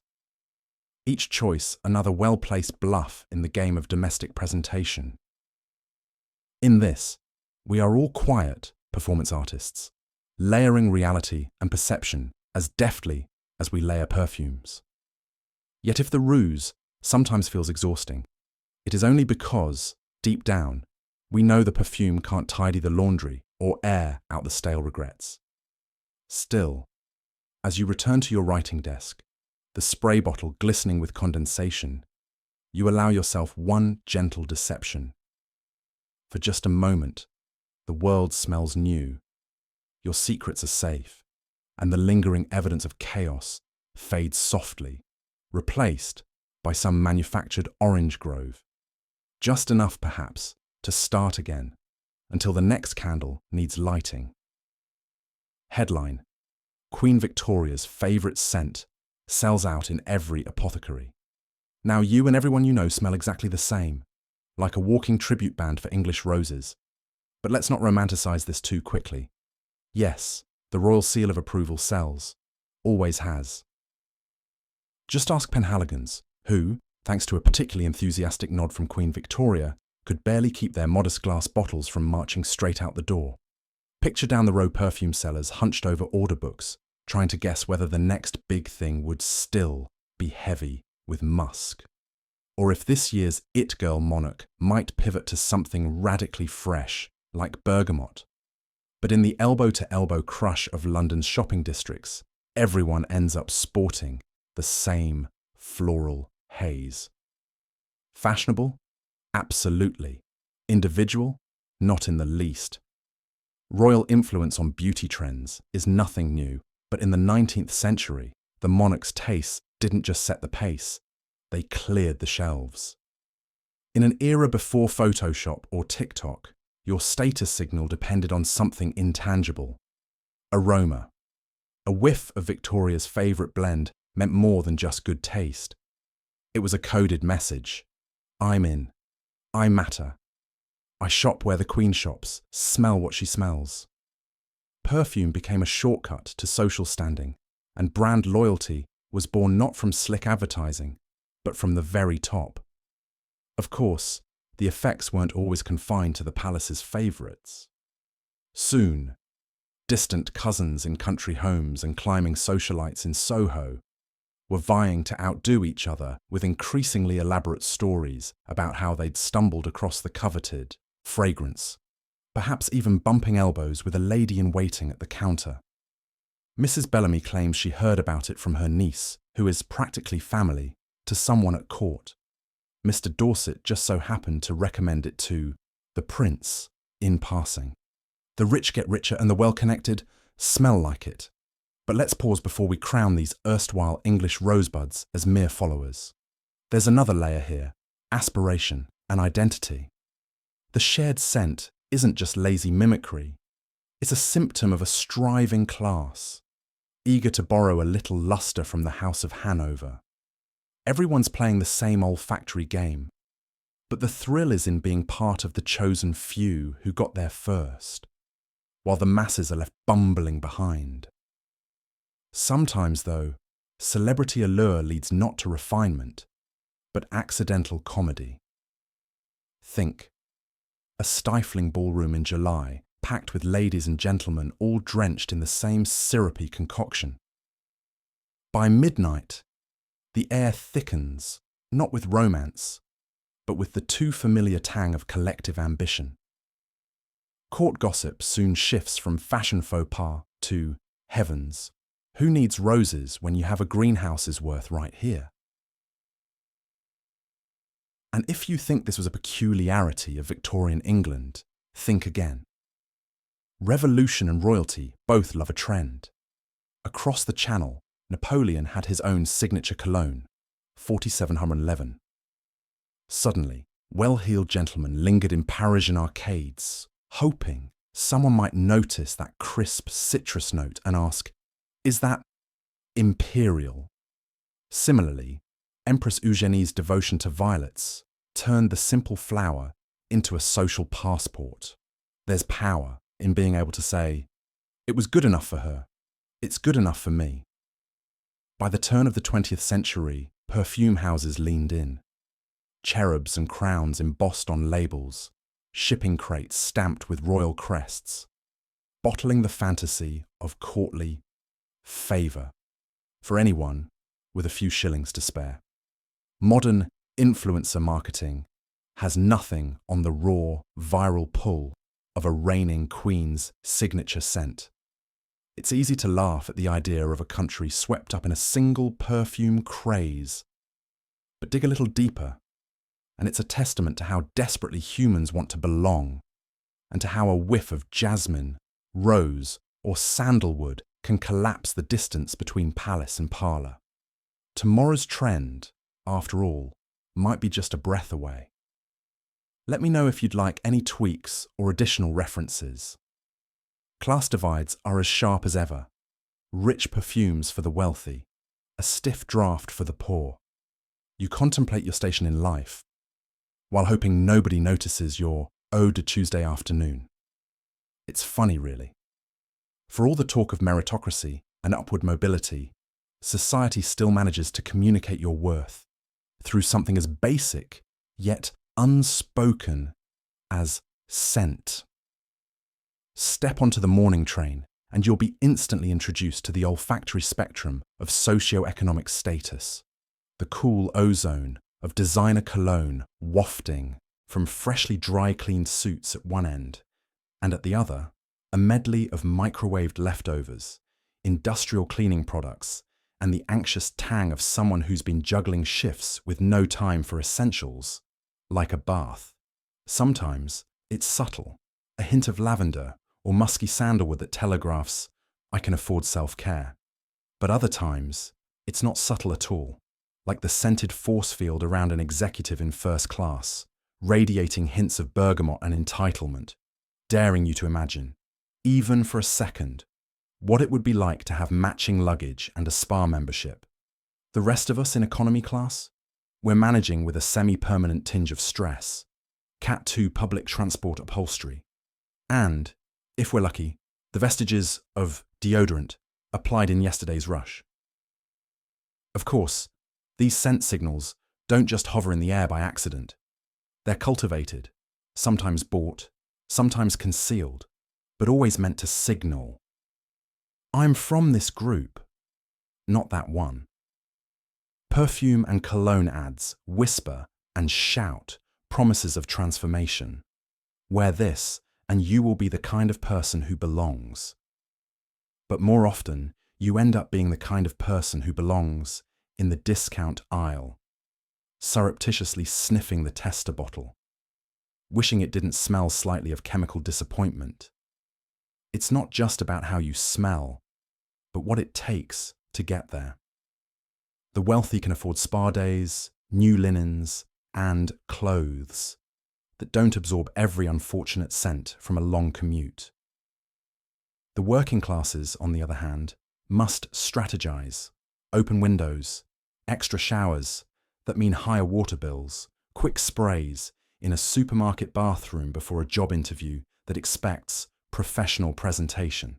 [SPEAKER 1] Each choice another well-placed bluff in the game of domestic presentation. In this, we are all quiet performance artists, layering reality and perception as deftly as we layer perfumes. Yet if the ruse sometimes feels exhausting, it is only because, deep down, we know the perfume can't tidy the laundry or air out the stale regrets. Still, as you return to your writing desk, the spray bottle glistening with condensation, you allow yourself one gentle deception. For just a moment, the world smells new, your secrets are safe, and the lingering evidence of chaos fades softly, replaced by some manufactured orange grove. Just enough, perhaps, to start again, until the next candle needs lighting. Headline: Queen Victoria's favourite scent sells out in every apothecary. Now you and everyone you know smell exactly the same, like a walking tribute band for English roses. But let's not romanticize this too quickly. Yes, the royal seal of approval sells, always has. Just ask Penhaligon's, who, thanks to a particularly enthusiastic nod from Queen Victoria, could barely keep their modest glass bottles from marching straight out the door. Picture down the row perfume sellers hunched over order books, trying to guess whether the next big thing would still be heavy with musk, or if this year's It Girl monarch might pivot to something radically fresh, like bergamot. But in the elbow-to-elbow crush of London's shopping districts, everyone ends up sporting the same floral haze. Fashionable? Absolutely. Individual? Not in the least. Royal influence on beauty trends is nothing new, but in the 19th century, the monarch's tastes didn't just set the pace, they cleared the shelves. In an era before Photoshop or TikTok, your status signal depended on something intangible. Aroma. A whiff of Victoria's favourite blend meant more than just good taste. It was a coded message. I'm in. I matter. I shop where the Queen shops, smell what she smells. Perfume became a shortcut to social standing, and brand loyalty was born not from slick advertising, but from the very top. Of course, the effects weren't always confined to the palace's favourites. Soon, distant cousins in country homes and climbing socialites in Soho were vying to outdo each other with increasingly elaborate stories about how they'd stumbled across the coveted fragrance, perhaps even bumping elbows with a lady-in-waiting at the counter. Mrs. Bellamy claims she heard about it from her niece, who is practically family to someone at court. Mr. Dorset just so happened to recommend it to the Prince in passing. The rich get richer and the well-connected smell like it. But let's pause before we crown these erstwhile English rosebuds as mere followers. There's another layer here: aspiration and identity. The shared scent isn't just lazy mimicry. It's a symptom of a striving class, eager to borrow a little luster from the House of Hanover. Everyone's playing the same olfactory game, but the thrill is in being part of the chosen few who got there first, while the masses are left bumbling behind. Sometimes, though, celebrity allure leads not to refinement, but accidental comedy. Think: a stifling ballroom in July, packed with ladies and gentlemen all drenched in the same syrupy concoction. By midnight, the air thickens, not with romance, but with the too familiar tang of collective ambition. Court gossip soon shifts from fashion faux pas to heavens. Who needs roses when you have a greenhouse's worth right here? And if you think this was a peculiarity of Victorian England, think again. Revolution and royalty both love a trend. Across the Channel, Napoleon had his own signature cologne, 4711. Suddenly, well-heeled gentlemen lingered in Parisian arcades, hoping someone might notice that crisp citrus note and ask, "Is that imperial?" Similarly, Empress Eugenie's devotion to violets turned the simple flower into a social passport. There's power in being able to say, "It was good enough for her. It's good enough for me." By the turn of the 20th century, perfume houses leaned in. Cherubs and crowns embossed on labels, shipping crates stamped with royal crests, bottling the fantasy of courtly favour for anyone with a few shillings to spare. Modern influencer marketing has nothing on the raw, viral pull of a reigning queen's signature scent. It's easy to laugh at the idea of a country swept up in a single perfume craze. But dig a little deeper, and it's a testament to how desperately humans want to belong, and to how a whiff of jasmine, rose, or sandalwood can collapse the distance between palace and parlour. Tomorrow's trend, after all, might be just a breath away. Let me know if you'd like any tweaks or additional references. Class divides are as sharp as ever. Rich perfumes for the wealthy, a stiff draft for the poor. You contemplate your station in life, while hoping nobody notices your ode to Tuesday afternoon. It's funny, really. For all the talk of meritocracy and upward mobility, society still manages to communicate your worth through something as basic, yet unspoken, as scent. Step onto the morning train, and you'll be instantly introduced to the olfactory spectrum of socio-economic status, the cool ozone of designer cologne wafting from freshly dry-cleaned suits at one end, and at the other, a medley of microwaved leftovers, industrial cleaning products, and the anxious tang of someone who's been juggling shifts with no time for essentials, like a bath. Sometimes it's subtle, a hint of lavender or musky sandalwood that telegraphs, "I can afford self-care." But other times, it's not subtle at all, like the scented force field around an executive in first class, radiating hints of bergamot and entitlement, daring you to imagine, even for a second, what it would be like to have matching luggage and a spa membership. The rest of us in economy class, we're managing with a semi-permanent tinge of stress, Cat 2 public transport upholstery, and, if we're lucky, the vestiges of deodorant applied in yesterday's rush. Of course, these scent signals don't just hover in the air by accident. They're cultivated, sometimes bought, sometimes concealed, but always meant to signal, I'm from this group, not that one. Perfume and cologne ads whisper and shout promises of transformation. Wear this, and you will be the kind of person who belongs. But more often, you end up being the kind of person who belongs in the discount aisle, surreptitiously sniffing the tester bottle, wishing it didn't smell slightly of chemical disappointment. It's not just about how you smell, but what it takes to get there. The wealthy can afford spa days, new linens, and clothes that don't absorb every unfortunate scent from a long commute. The working classes, on the other hand, must strategize. Open windows, extra showers that mean higher water bills, quick sprays in a supermarket bathroom before a job interview that expects professional presentation.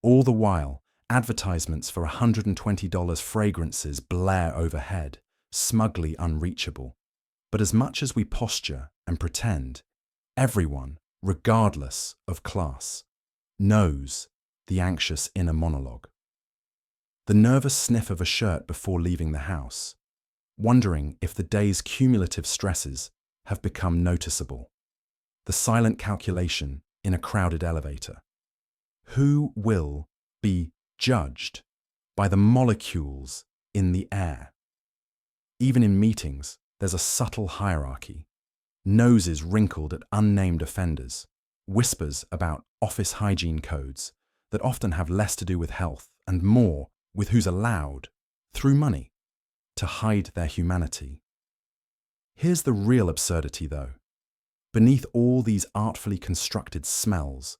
[SPEAKER 1] All the while, advertisements for $120 fragrances blare overhead, smugly unreachable. But as much as we posture and pretend, everyone, regardless of class, knows the anxious inner monologue. The nervous sniff of a shirt before leaving the house, wondering if the day's cumulative stresses have become noticeable. The silent calculation in a crowded elevator. Who will be judged by the molecules in the air? Even in meetings, there's a subtle hierarchy. Noses wrinkled at unnamed offenders, whispers about office hygiene codes that often have less to do with health and more with who's allowed, through money, to hide their humanity. Here's the real absurdity, though. Beneath all these artfully constructed smells,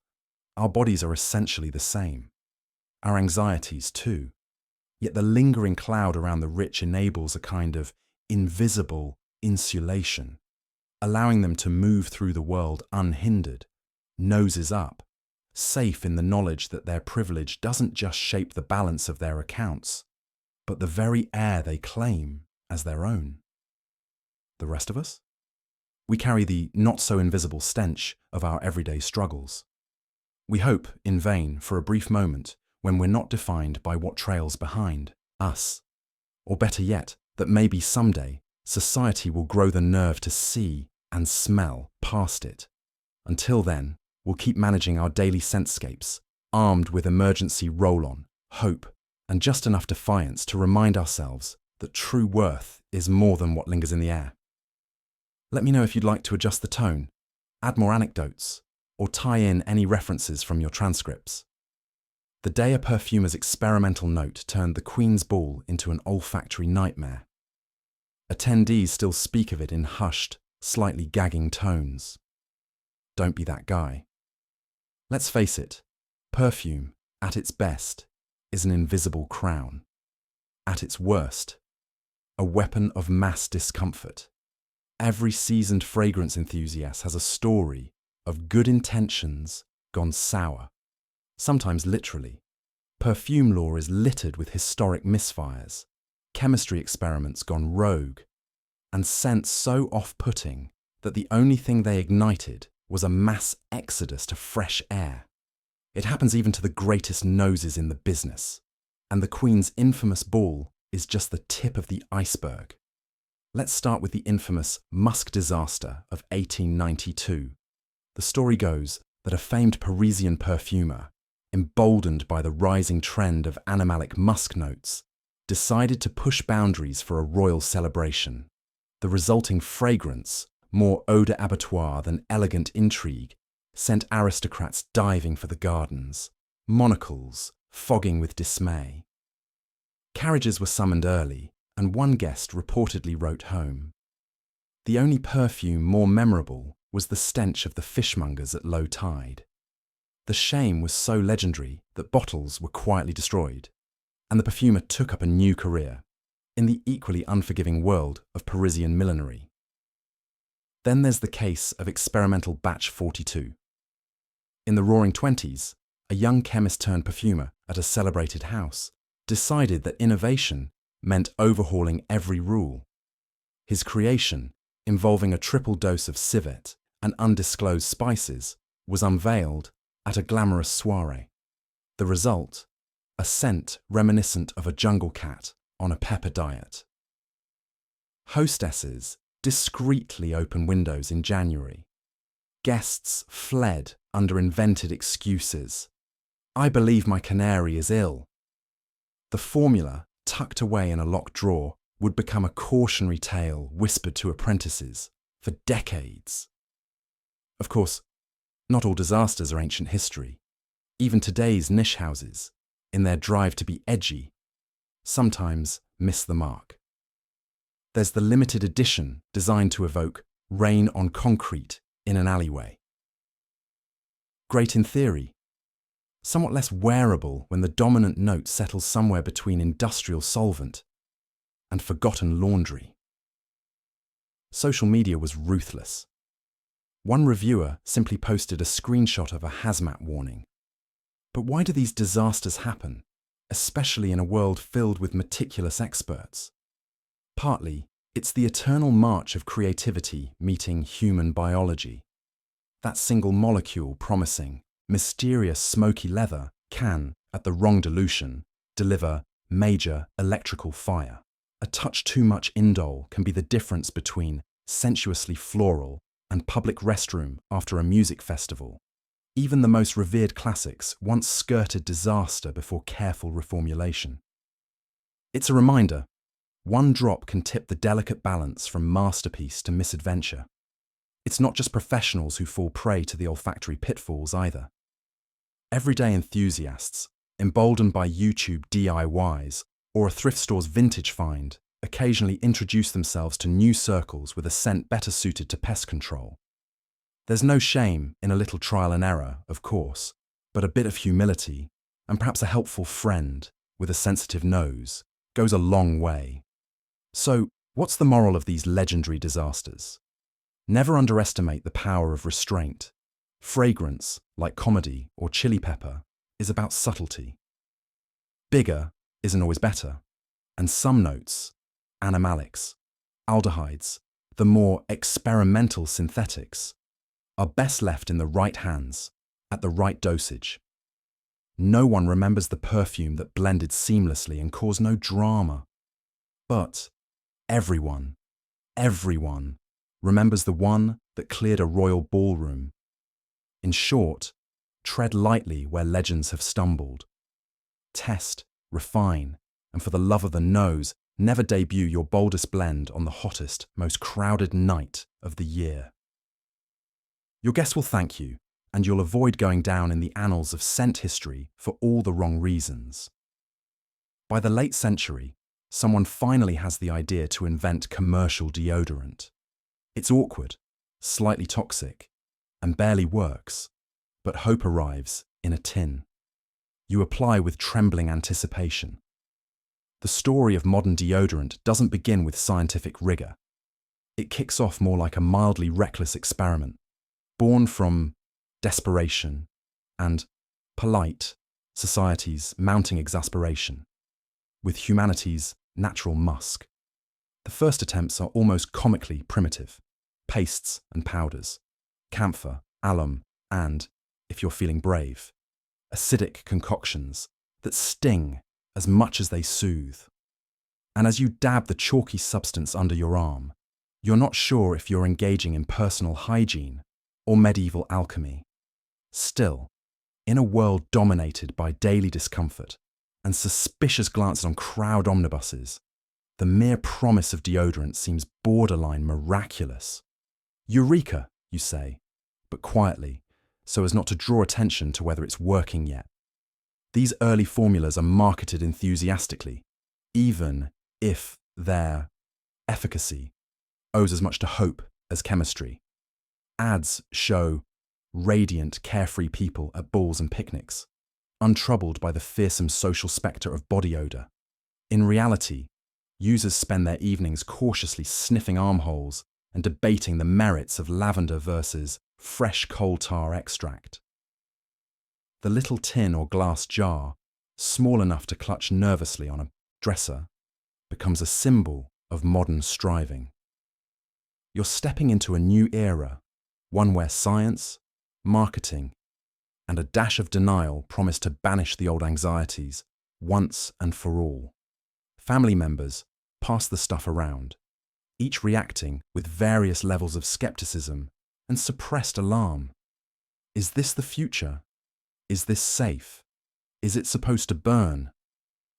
[SPEAKER 1] our bodies are essentially the same. Our anxieties, too. Yet the lingering cloud around the rich enables a kind of invisible insulation, allowing them to move through the world unhindered, noses up, safe in the knowledge that their privilege doesn't just shape the balance of their accounts, but the very air they claim as their own. The rest of us? We carry the not-so-invisible stench of our everyday struggles. We hope, in vain, for a brief moment when we're not defined by what trails behind us. Or better yet, that maybe someday society will grow the nerve to see and smell past it. Until then, we'll keep managing our daily scentscapes, armed with emergency roll-on, hope, and just enough defiance to remind ourselves that true worth is more than what lingers in the air. Let me know if you'd like to adjust the tone, add more anecdotes, or tie in any references from your transcripts. The day a perfumer's experimental note turned the Queen's Ball into an olfactory nightmare. Attendees still speak of it in hushed, slightly gagging tones. Don't be that guy. Let's face it, perfume, at its best, is an invisible crown. At its worst, a weapon of mass discomfort. Every seasoned fragrance enthusiast has a story of good intentions gone sour. Sometimes literally. Perfume lore is littered with historic misfires, chemistry experiments gone rogue, and scents so off-putting that the only thing they ignited was a mass exodus to fresh air. It happens even to the greatest noses in the business, and the Queen's infamous ball is just the tip of the iceberg. Let's start with the infamous musk disaster of 1892. The story goes that a famed Parisian perfumer, emboldened by the rising trend of animalic musk notes, decided to push boundaries for a royal celebration. The resulting fragrance, more eau d'abattoir than elegant intrigue, sent aristocrats diving for the gardens, monocles fogging with dismay. Carriages were summoned early, and one guest reportedly wrote home. The only perfume more memorable was the stench of the fishmongers at low tide. The shame was so legendary that bottles were quietly destroyed, and the perfumer took up a new career in the equally unforgiving world of Parisian millinery. Then there's the case of experimental batch 42. In the Roaring Twenties, a young chemist turned perfumer at a celebrated house decided that innovation meant overhauling every rule. His creation, involving a triple dose of civet and undisclosed spices, was unveiled at a glamorous soiree. The result? A scent reminiscent of a jungle cat on a pepper diet. Hostesses discreetly open windows in January. Guests fled under invented excuses. I believe my canary is ill. The formula, tucked away in a locked drawer, would become a cautionary tale whispered to apprentices for decades. Of course, not all disasters are ancient history. Even today's niche houses, in their drive to be edgy, sometimes miss the mark. There's the limited edition designed to evoke rain on concrete in an alleyway. Great in theory, somewhat less wearable when the dominant note settles somewhere between industrial solvent and forgotten laundry. Social media was ruthless. One reviewer simply posted a screenshot of a hazmat warning. But why do these disasters happen, especially in a world filled with meticulous experts? Partly, it's the eternal march of creativity meeting human biology. That single molecule promising mysterious smoky leather can, at the wrong dilution, deliver major electrical fire. A touch too much indole can be the difference between sensuously floral and public restroom after a music festival. Even the most revered classics once skirted disaster before careful reformulation. It's a reminder, one drop can tip the delicate balance from masterpiece to misadventure. It's not just professionals who fall prey to the olfactory pitfalls either. Everyday enthusiasts, emboldened by YouTube DIYs or a thrift store's vintage find, occasionally introduce themselves to new circles with a scent better suited to pest control. There's no shame in a little trial and error, of course, but a bit of humility, and perhaps a helpful friend with a sensitive nose, goes a long way. So, what's the moral of these legendary disasters? Never underestimate the power of restraint. Fragrance, like comedy or chili pepper, is about subtlety. Bigger isn't always better, and some notes, animalics, aldehydes, the more experimental synthetics, are best left in the right hands, at the right dosage. No one remembers the perfume that blended seamlessly and caused no drama. But everyone remembers the one that cleared a royal ballroom. In short, tread lightly where legends have stumbled. Test, refine, and for the love of the nose, never debut your boldest blend on the hottest, most crowded night of the year. Your guests will thank you, and you'll avoid going down in the annals of scent history for all the wrong reasons. By the late century, someone finally has the idea to invent commercial deodorant. It's awkward, slightly toxic, and barely works, but hope arrives in a tin. You apply with trembling anticipation. The story of modern deodorant doesn't begin with scientific rigor. It kicks off more like a mildly reckless experiment, born from desperation and polite society's mounting exasperation, with humanity's natural musk. The first attempts are almost comically primitive: pastes and powders, camphor, alum, and, if you're feeling brave, acidic concoctions that sting as much as they soothe. And as you dab the chalky substance under your arm, you're not sure if you're engaging in personal hygiene or medieval alchemy. Still, in a world dominated by daily discomfort and suspicious glances on crowd omnibuses, the mere promise of deodorant seems borderline miraculous. Eureka, you say, but quietly, so as not to draw attention to whether it's working yet. These early formulas are marketed enthusiastically, even if their efficacy owes as much to hope as chemistry. Ads show radiant, carefree people at balls and picnics, untroubled by the fearsome social spectre of body odor. In reality, users spend their evenings cautiously sniffing armholes and debating the merits of lavender versus fresh coal tar extract. The little tin or glass jar, small enough to clutch nervously on a dresser, becomes a symbol of modern striving. You're stepping into a new era, one where science, marketing, and a dash of denial promise to banish the old anxieties once and for all. Family members pass the stuff around, each reacting with various levels of skepticism and suppressed alarm. Is this the future? Is this safe? Is it supposed to burn?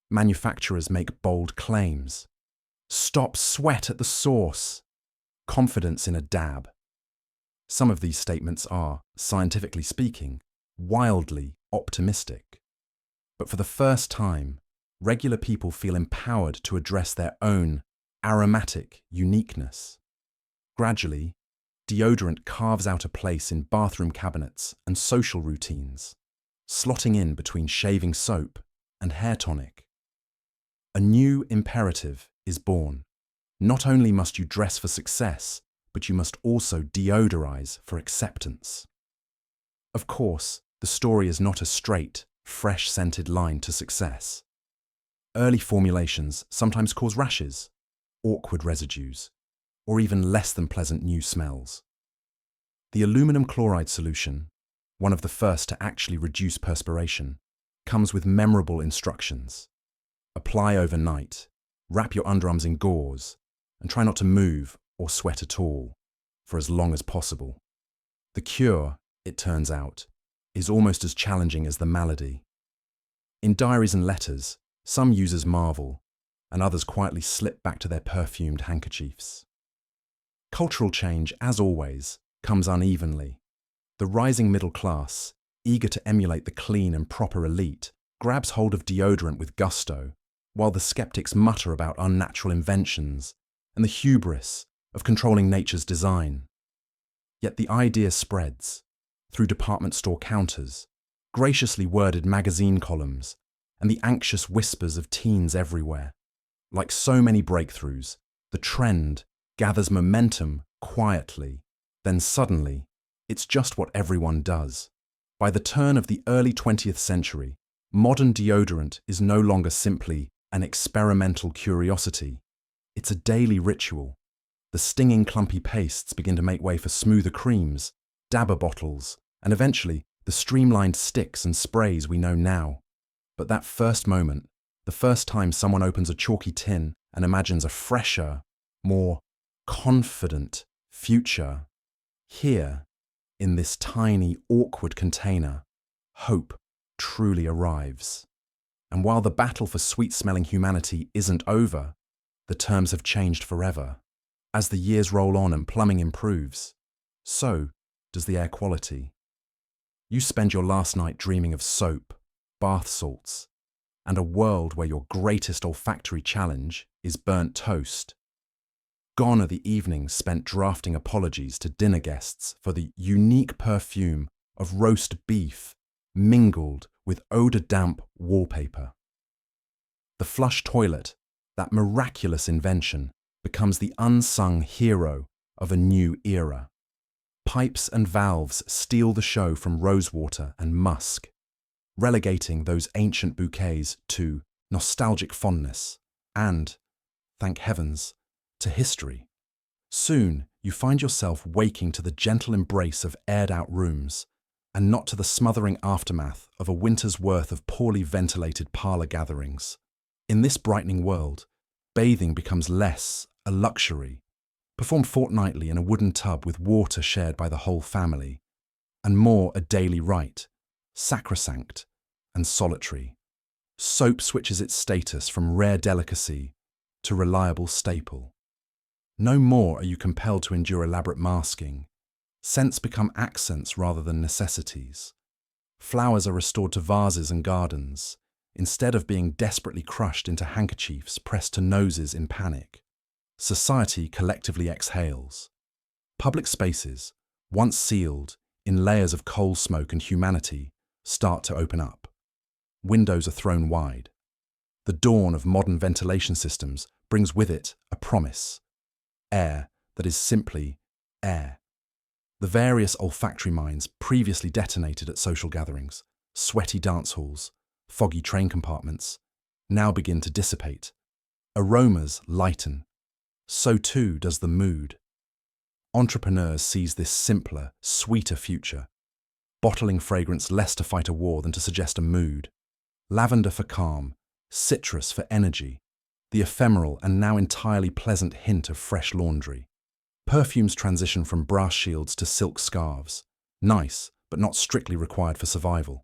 [SPEAKER 1] Manufacturers make bold claims. Stop sweat at the source. Confidence in a dab. Some of these statements are, scientifically speaking, wildly optimistic. But for the first time, regular people feel empowered to address their own aromatic uniqueness. Gradually, deodorant carves out a place in bathroom cabinets and social routines, slotting in between shaving soap and hair tonic. A new imperative is born. Not only must you dress for success, but you must also deodorize for acceptance. Of course, the story is not a straight, fresh-scented line to success. Early formulations sometimes cause rashes, awkward residues, or even less than pleasant new smells. The aluminum chloride solution, one of the first to actually reduce perspiration, comes with memorable instructions. Apply overnight, wrap your underarms in gauze, and try not to move or sweat at all for as long as possible. The cure, it turns out, is almost as challenging as the malady. In diaries and letters, some users marvel, and others quietly slip back to their perfumed handkerchiefs. Cultural change, as always, comes unevenly. The rising middle class, eager to emulate the clean and proper elite, grabs hold of deodorant with gusto, while the skeptics mutter about unnatural inventions and the hubris of controlling nature's design. Yet the idea spreads through department store counters, graciously worded magazine columns, and the anxious whispers of teens everywhere. Like so many breakthroughs, the trend gathers momentum quietly, then suddenly, it's just what everyone does. By the turn of the early 20th century, modern deodorant is no longer simply an experimental curiosity. It's a daily ritual. The stinging clumpy pastes begin to make way for smoother creams, dabber bottles, and eventually the streamlined sticks and sprays we know now. But that first moment, the first time someone opens a chalky tin and imagines a fresher, more confident future, here, in this tiny, awkward container, hope truly arrives. And while the battle for sweet-smelling humanity isn't over, the terms have changed forever. As the years roll on and plumbing improves, so does the air quality. You spend your last night dreaming of soap, bath salts, and a world where your greatest olfactory challenge is burnt toast. Gone are the evenings spent drafting apologies to dinner guests for the unique perfume of roast beef mingled with odor-damp wallpaper. The flush toilet, that miraculous invention, becomes the unsung hero of a new era. Pipes and valves steal the show from rosewater and musk, relegating those ancient bouquets to nostalgic fondness and, thank heavens, to history. Soon you find yourself waking to the gentle embrace of aired-out rooms, and not to the smothering aftermath of a winter's worth of poorly ventilated parlour gatherings. In this brightening world, bathing becomes less a luxury, performed fortnightly in a wooden tub with water shared by the whole family, and more a daily rite, sacrosanct and solitary. Soap switches its status from rare delicacy to reliable staple. No more are you compelled to endure elaborate masking. Scents become accents rather than necessities. Flowers are restored to vases and gardens, instead of being desperately crushed into handkerchiefs pressed to noses in panic. Society collectively exhales. Public spaces, once sealed in layers of coal smoke and humanity, start to open up. Windows are thrown wide. The dawn of modern ventilation systems brings with it a promise: air that is simply air. The various olfactory mines previously detonated at social gatherings, sweaty dance halls, foggy train compartments, now begin to dissipate. Aromas lighten. So too does the mood. Entrepreneurs seize this simpler, sweeter future. bottling fragrance less to fight a war than to suggest a mood. Lavender for calm, citrus for energy, the ephemeral and now entirely pleasant hint of fresh laundry. Perfumes transition from brass shields to silk scarves, nice but not strictly required for survival.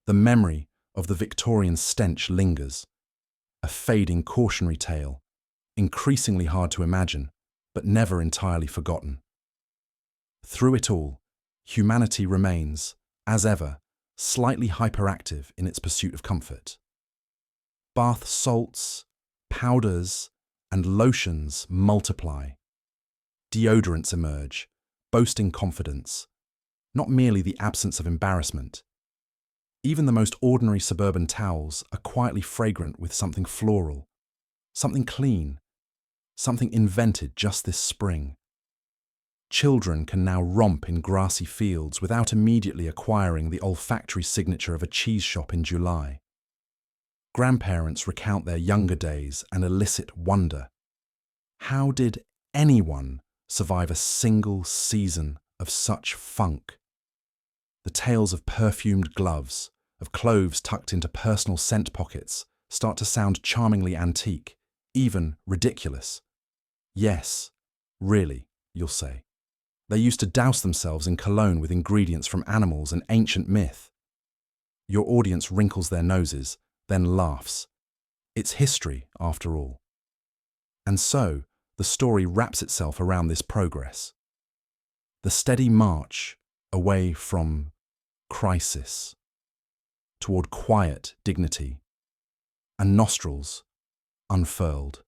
[SPEAKER 1] The memory of the Victorian stench lingers, a fading cautionary tale, increasingly hard to imagine, but never entirely forgotten. Through it all, humanity remains, as ever, slightly hyperactive in its pursuit of comfort. Bath salts, powders, and lotions multiply. Deodorants emerge, boasting confidence, not merely the absence of embarrassment. Even the most ordinary suburban towels are quietly fragrant with something floral, something clean, something invented just this spring. Children can now romp in grassy fields without immediately acquiring the olfactory signature of a cheese shop in July. Grandparents recount their younger days and elicit wonder. How did anyone survive a single season of such funk? The tales of perfumed gloves, of cloves tucked into personal scent pockets, start to sound charmingly antique, even ridiculous. Yes, really, you'll say. They used to douse themselves in cologne with ingredients from animals and ancient myth. Your audience wrinkles their noses, then laughs. It's history, after all. And so, the story wraps itself around this progress. The steady march away from crisis, toward quiet dignity, and nostrils unfurled.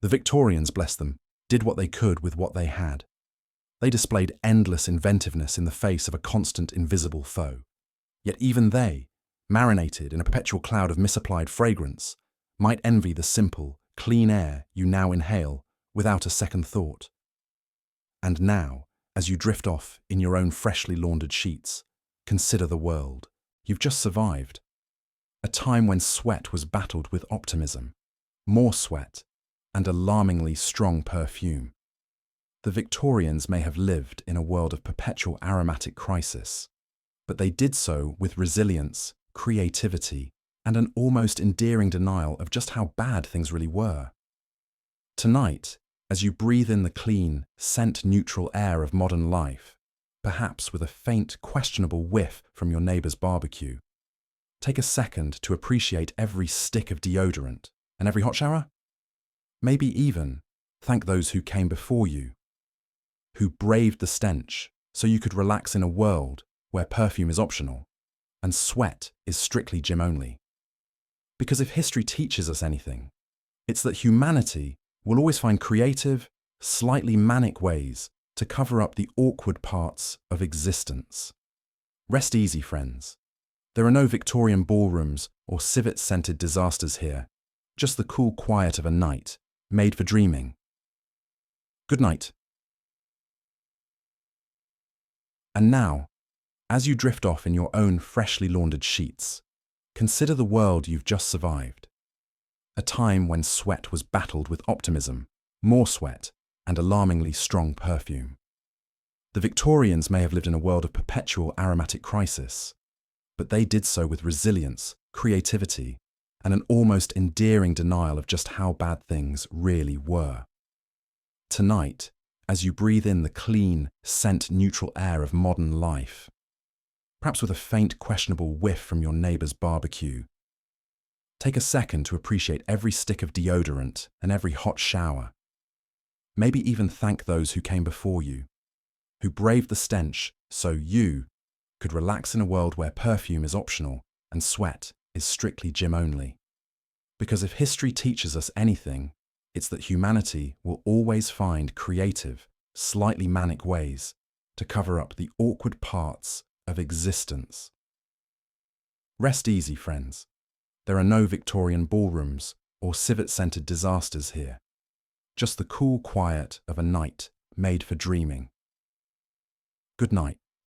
[SPEAKER 1] The Victorians, bless them, did what they could with what they had. They displayed endless inventiveness in the face of a constant invisible foe. Yet even they, marinated in a perpetual cloud of misapplied fragrance, might envy the simple, clean air you now inhale without a second thought. And now, as you drift off in your own freshly laundered sheets, consider the world. You've just survived. A time when sweat was battled with optimism, more sweat, and alarmingly strong perfume. The Victorians may have lived in a world of perpetual aromatic crisis, but they did so with resilience, creativity, and an almost endearing denial of just how bad things really were. Tonight, as you breathe in the clean, scent-neutral air of modern life, perhaps with a faint, questionable whiff from your neighbour's barbecue, take a second to appreciate every stick of deodorant and every hot shower. Maybe even thank those who came before you, who braved the stench so you could relax in a world where perfume is optional and sweat is strictly gym only. Because if history teaches us anything, it's that humanity will always find creative, slightly manic ways to cover up the awkward parts of existence. Rest easy, friends. There are no Victorian ballrooms or civet-scented disasters here, just the cool quiet of a night made for dreaming. Good night. And now, as you drift off in your own freshly laundered sheets, consider the world you've just survived. A time when sweat was battled with optimism, more sweat, and alarmingly strong perfume. The Victorians may have lived in a world of perpetual aromatic crisis, but they did so with resilience, creativity, and an almost endearing denial of just how bad things really were. Tonight, as you breathe in the clean, scent-neutral air of modern life, perhaps with a faint, questionable whiff from your neighbour's barbecue, take a second to appreciate every stick of deodorant and every hot shower. Maybe even thank those who came before you, who braved the stench so you could relax in a world where perfume is optional and sweat is strictly gym only. Because if history teaches us anything, it's that humanity will always find creative, slightly manic ways to cover up the awkward parts of existence. Rest easy, friends. There are no Victorian ballrooms or civet-scented disasters here. Just the cool quiet of a night made for dreaming. Good night.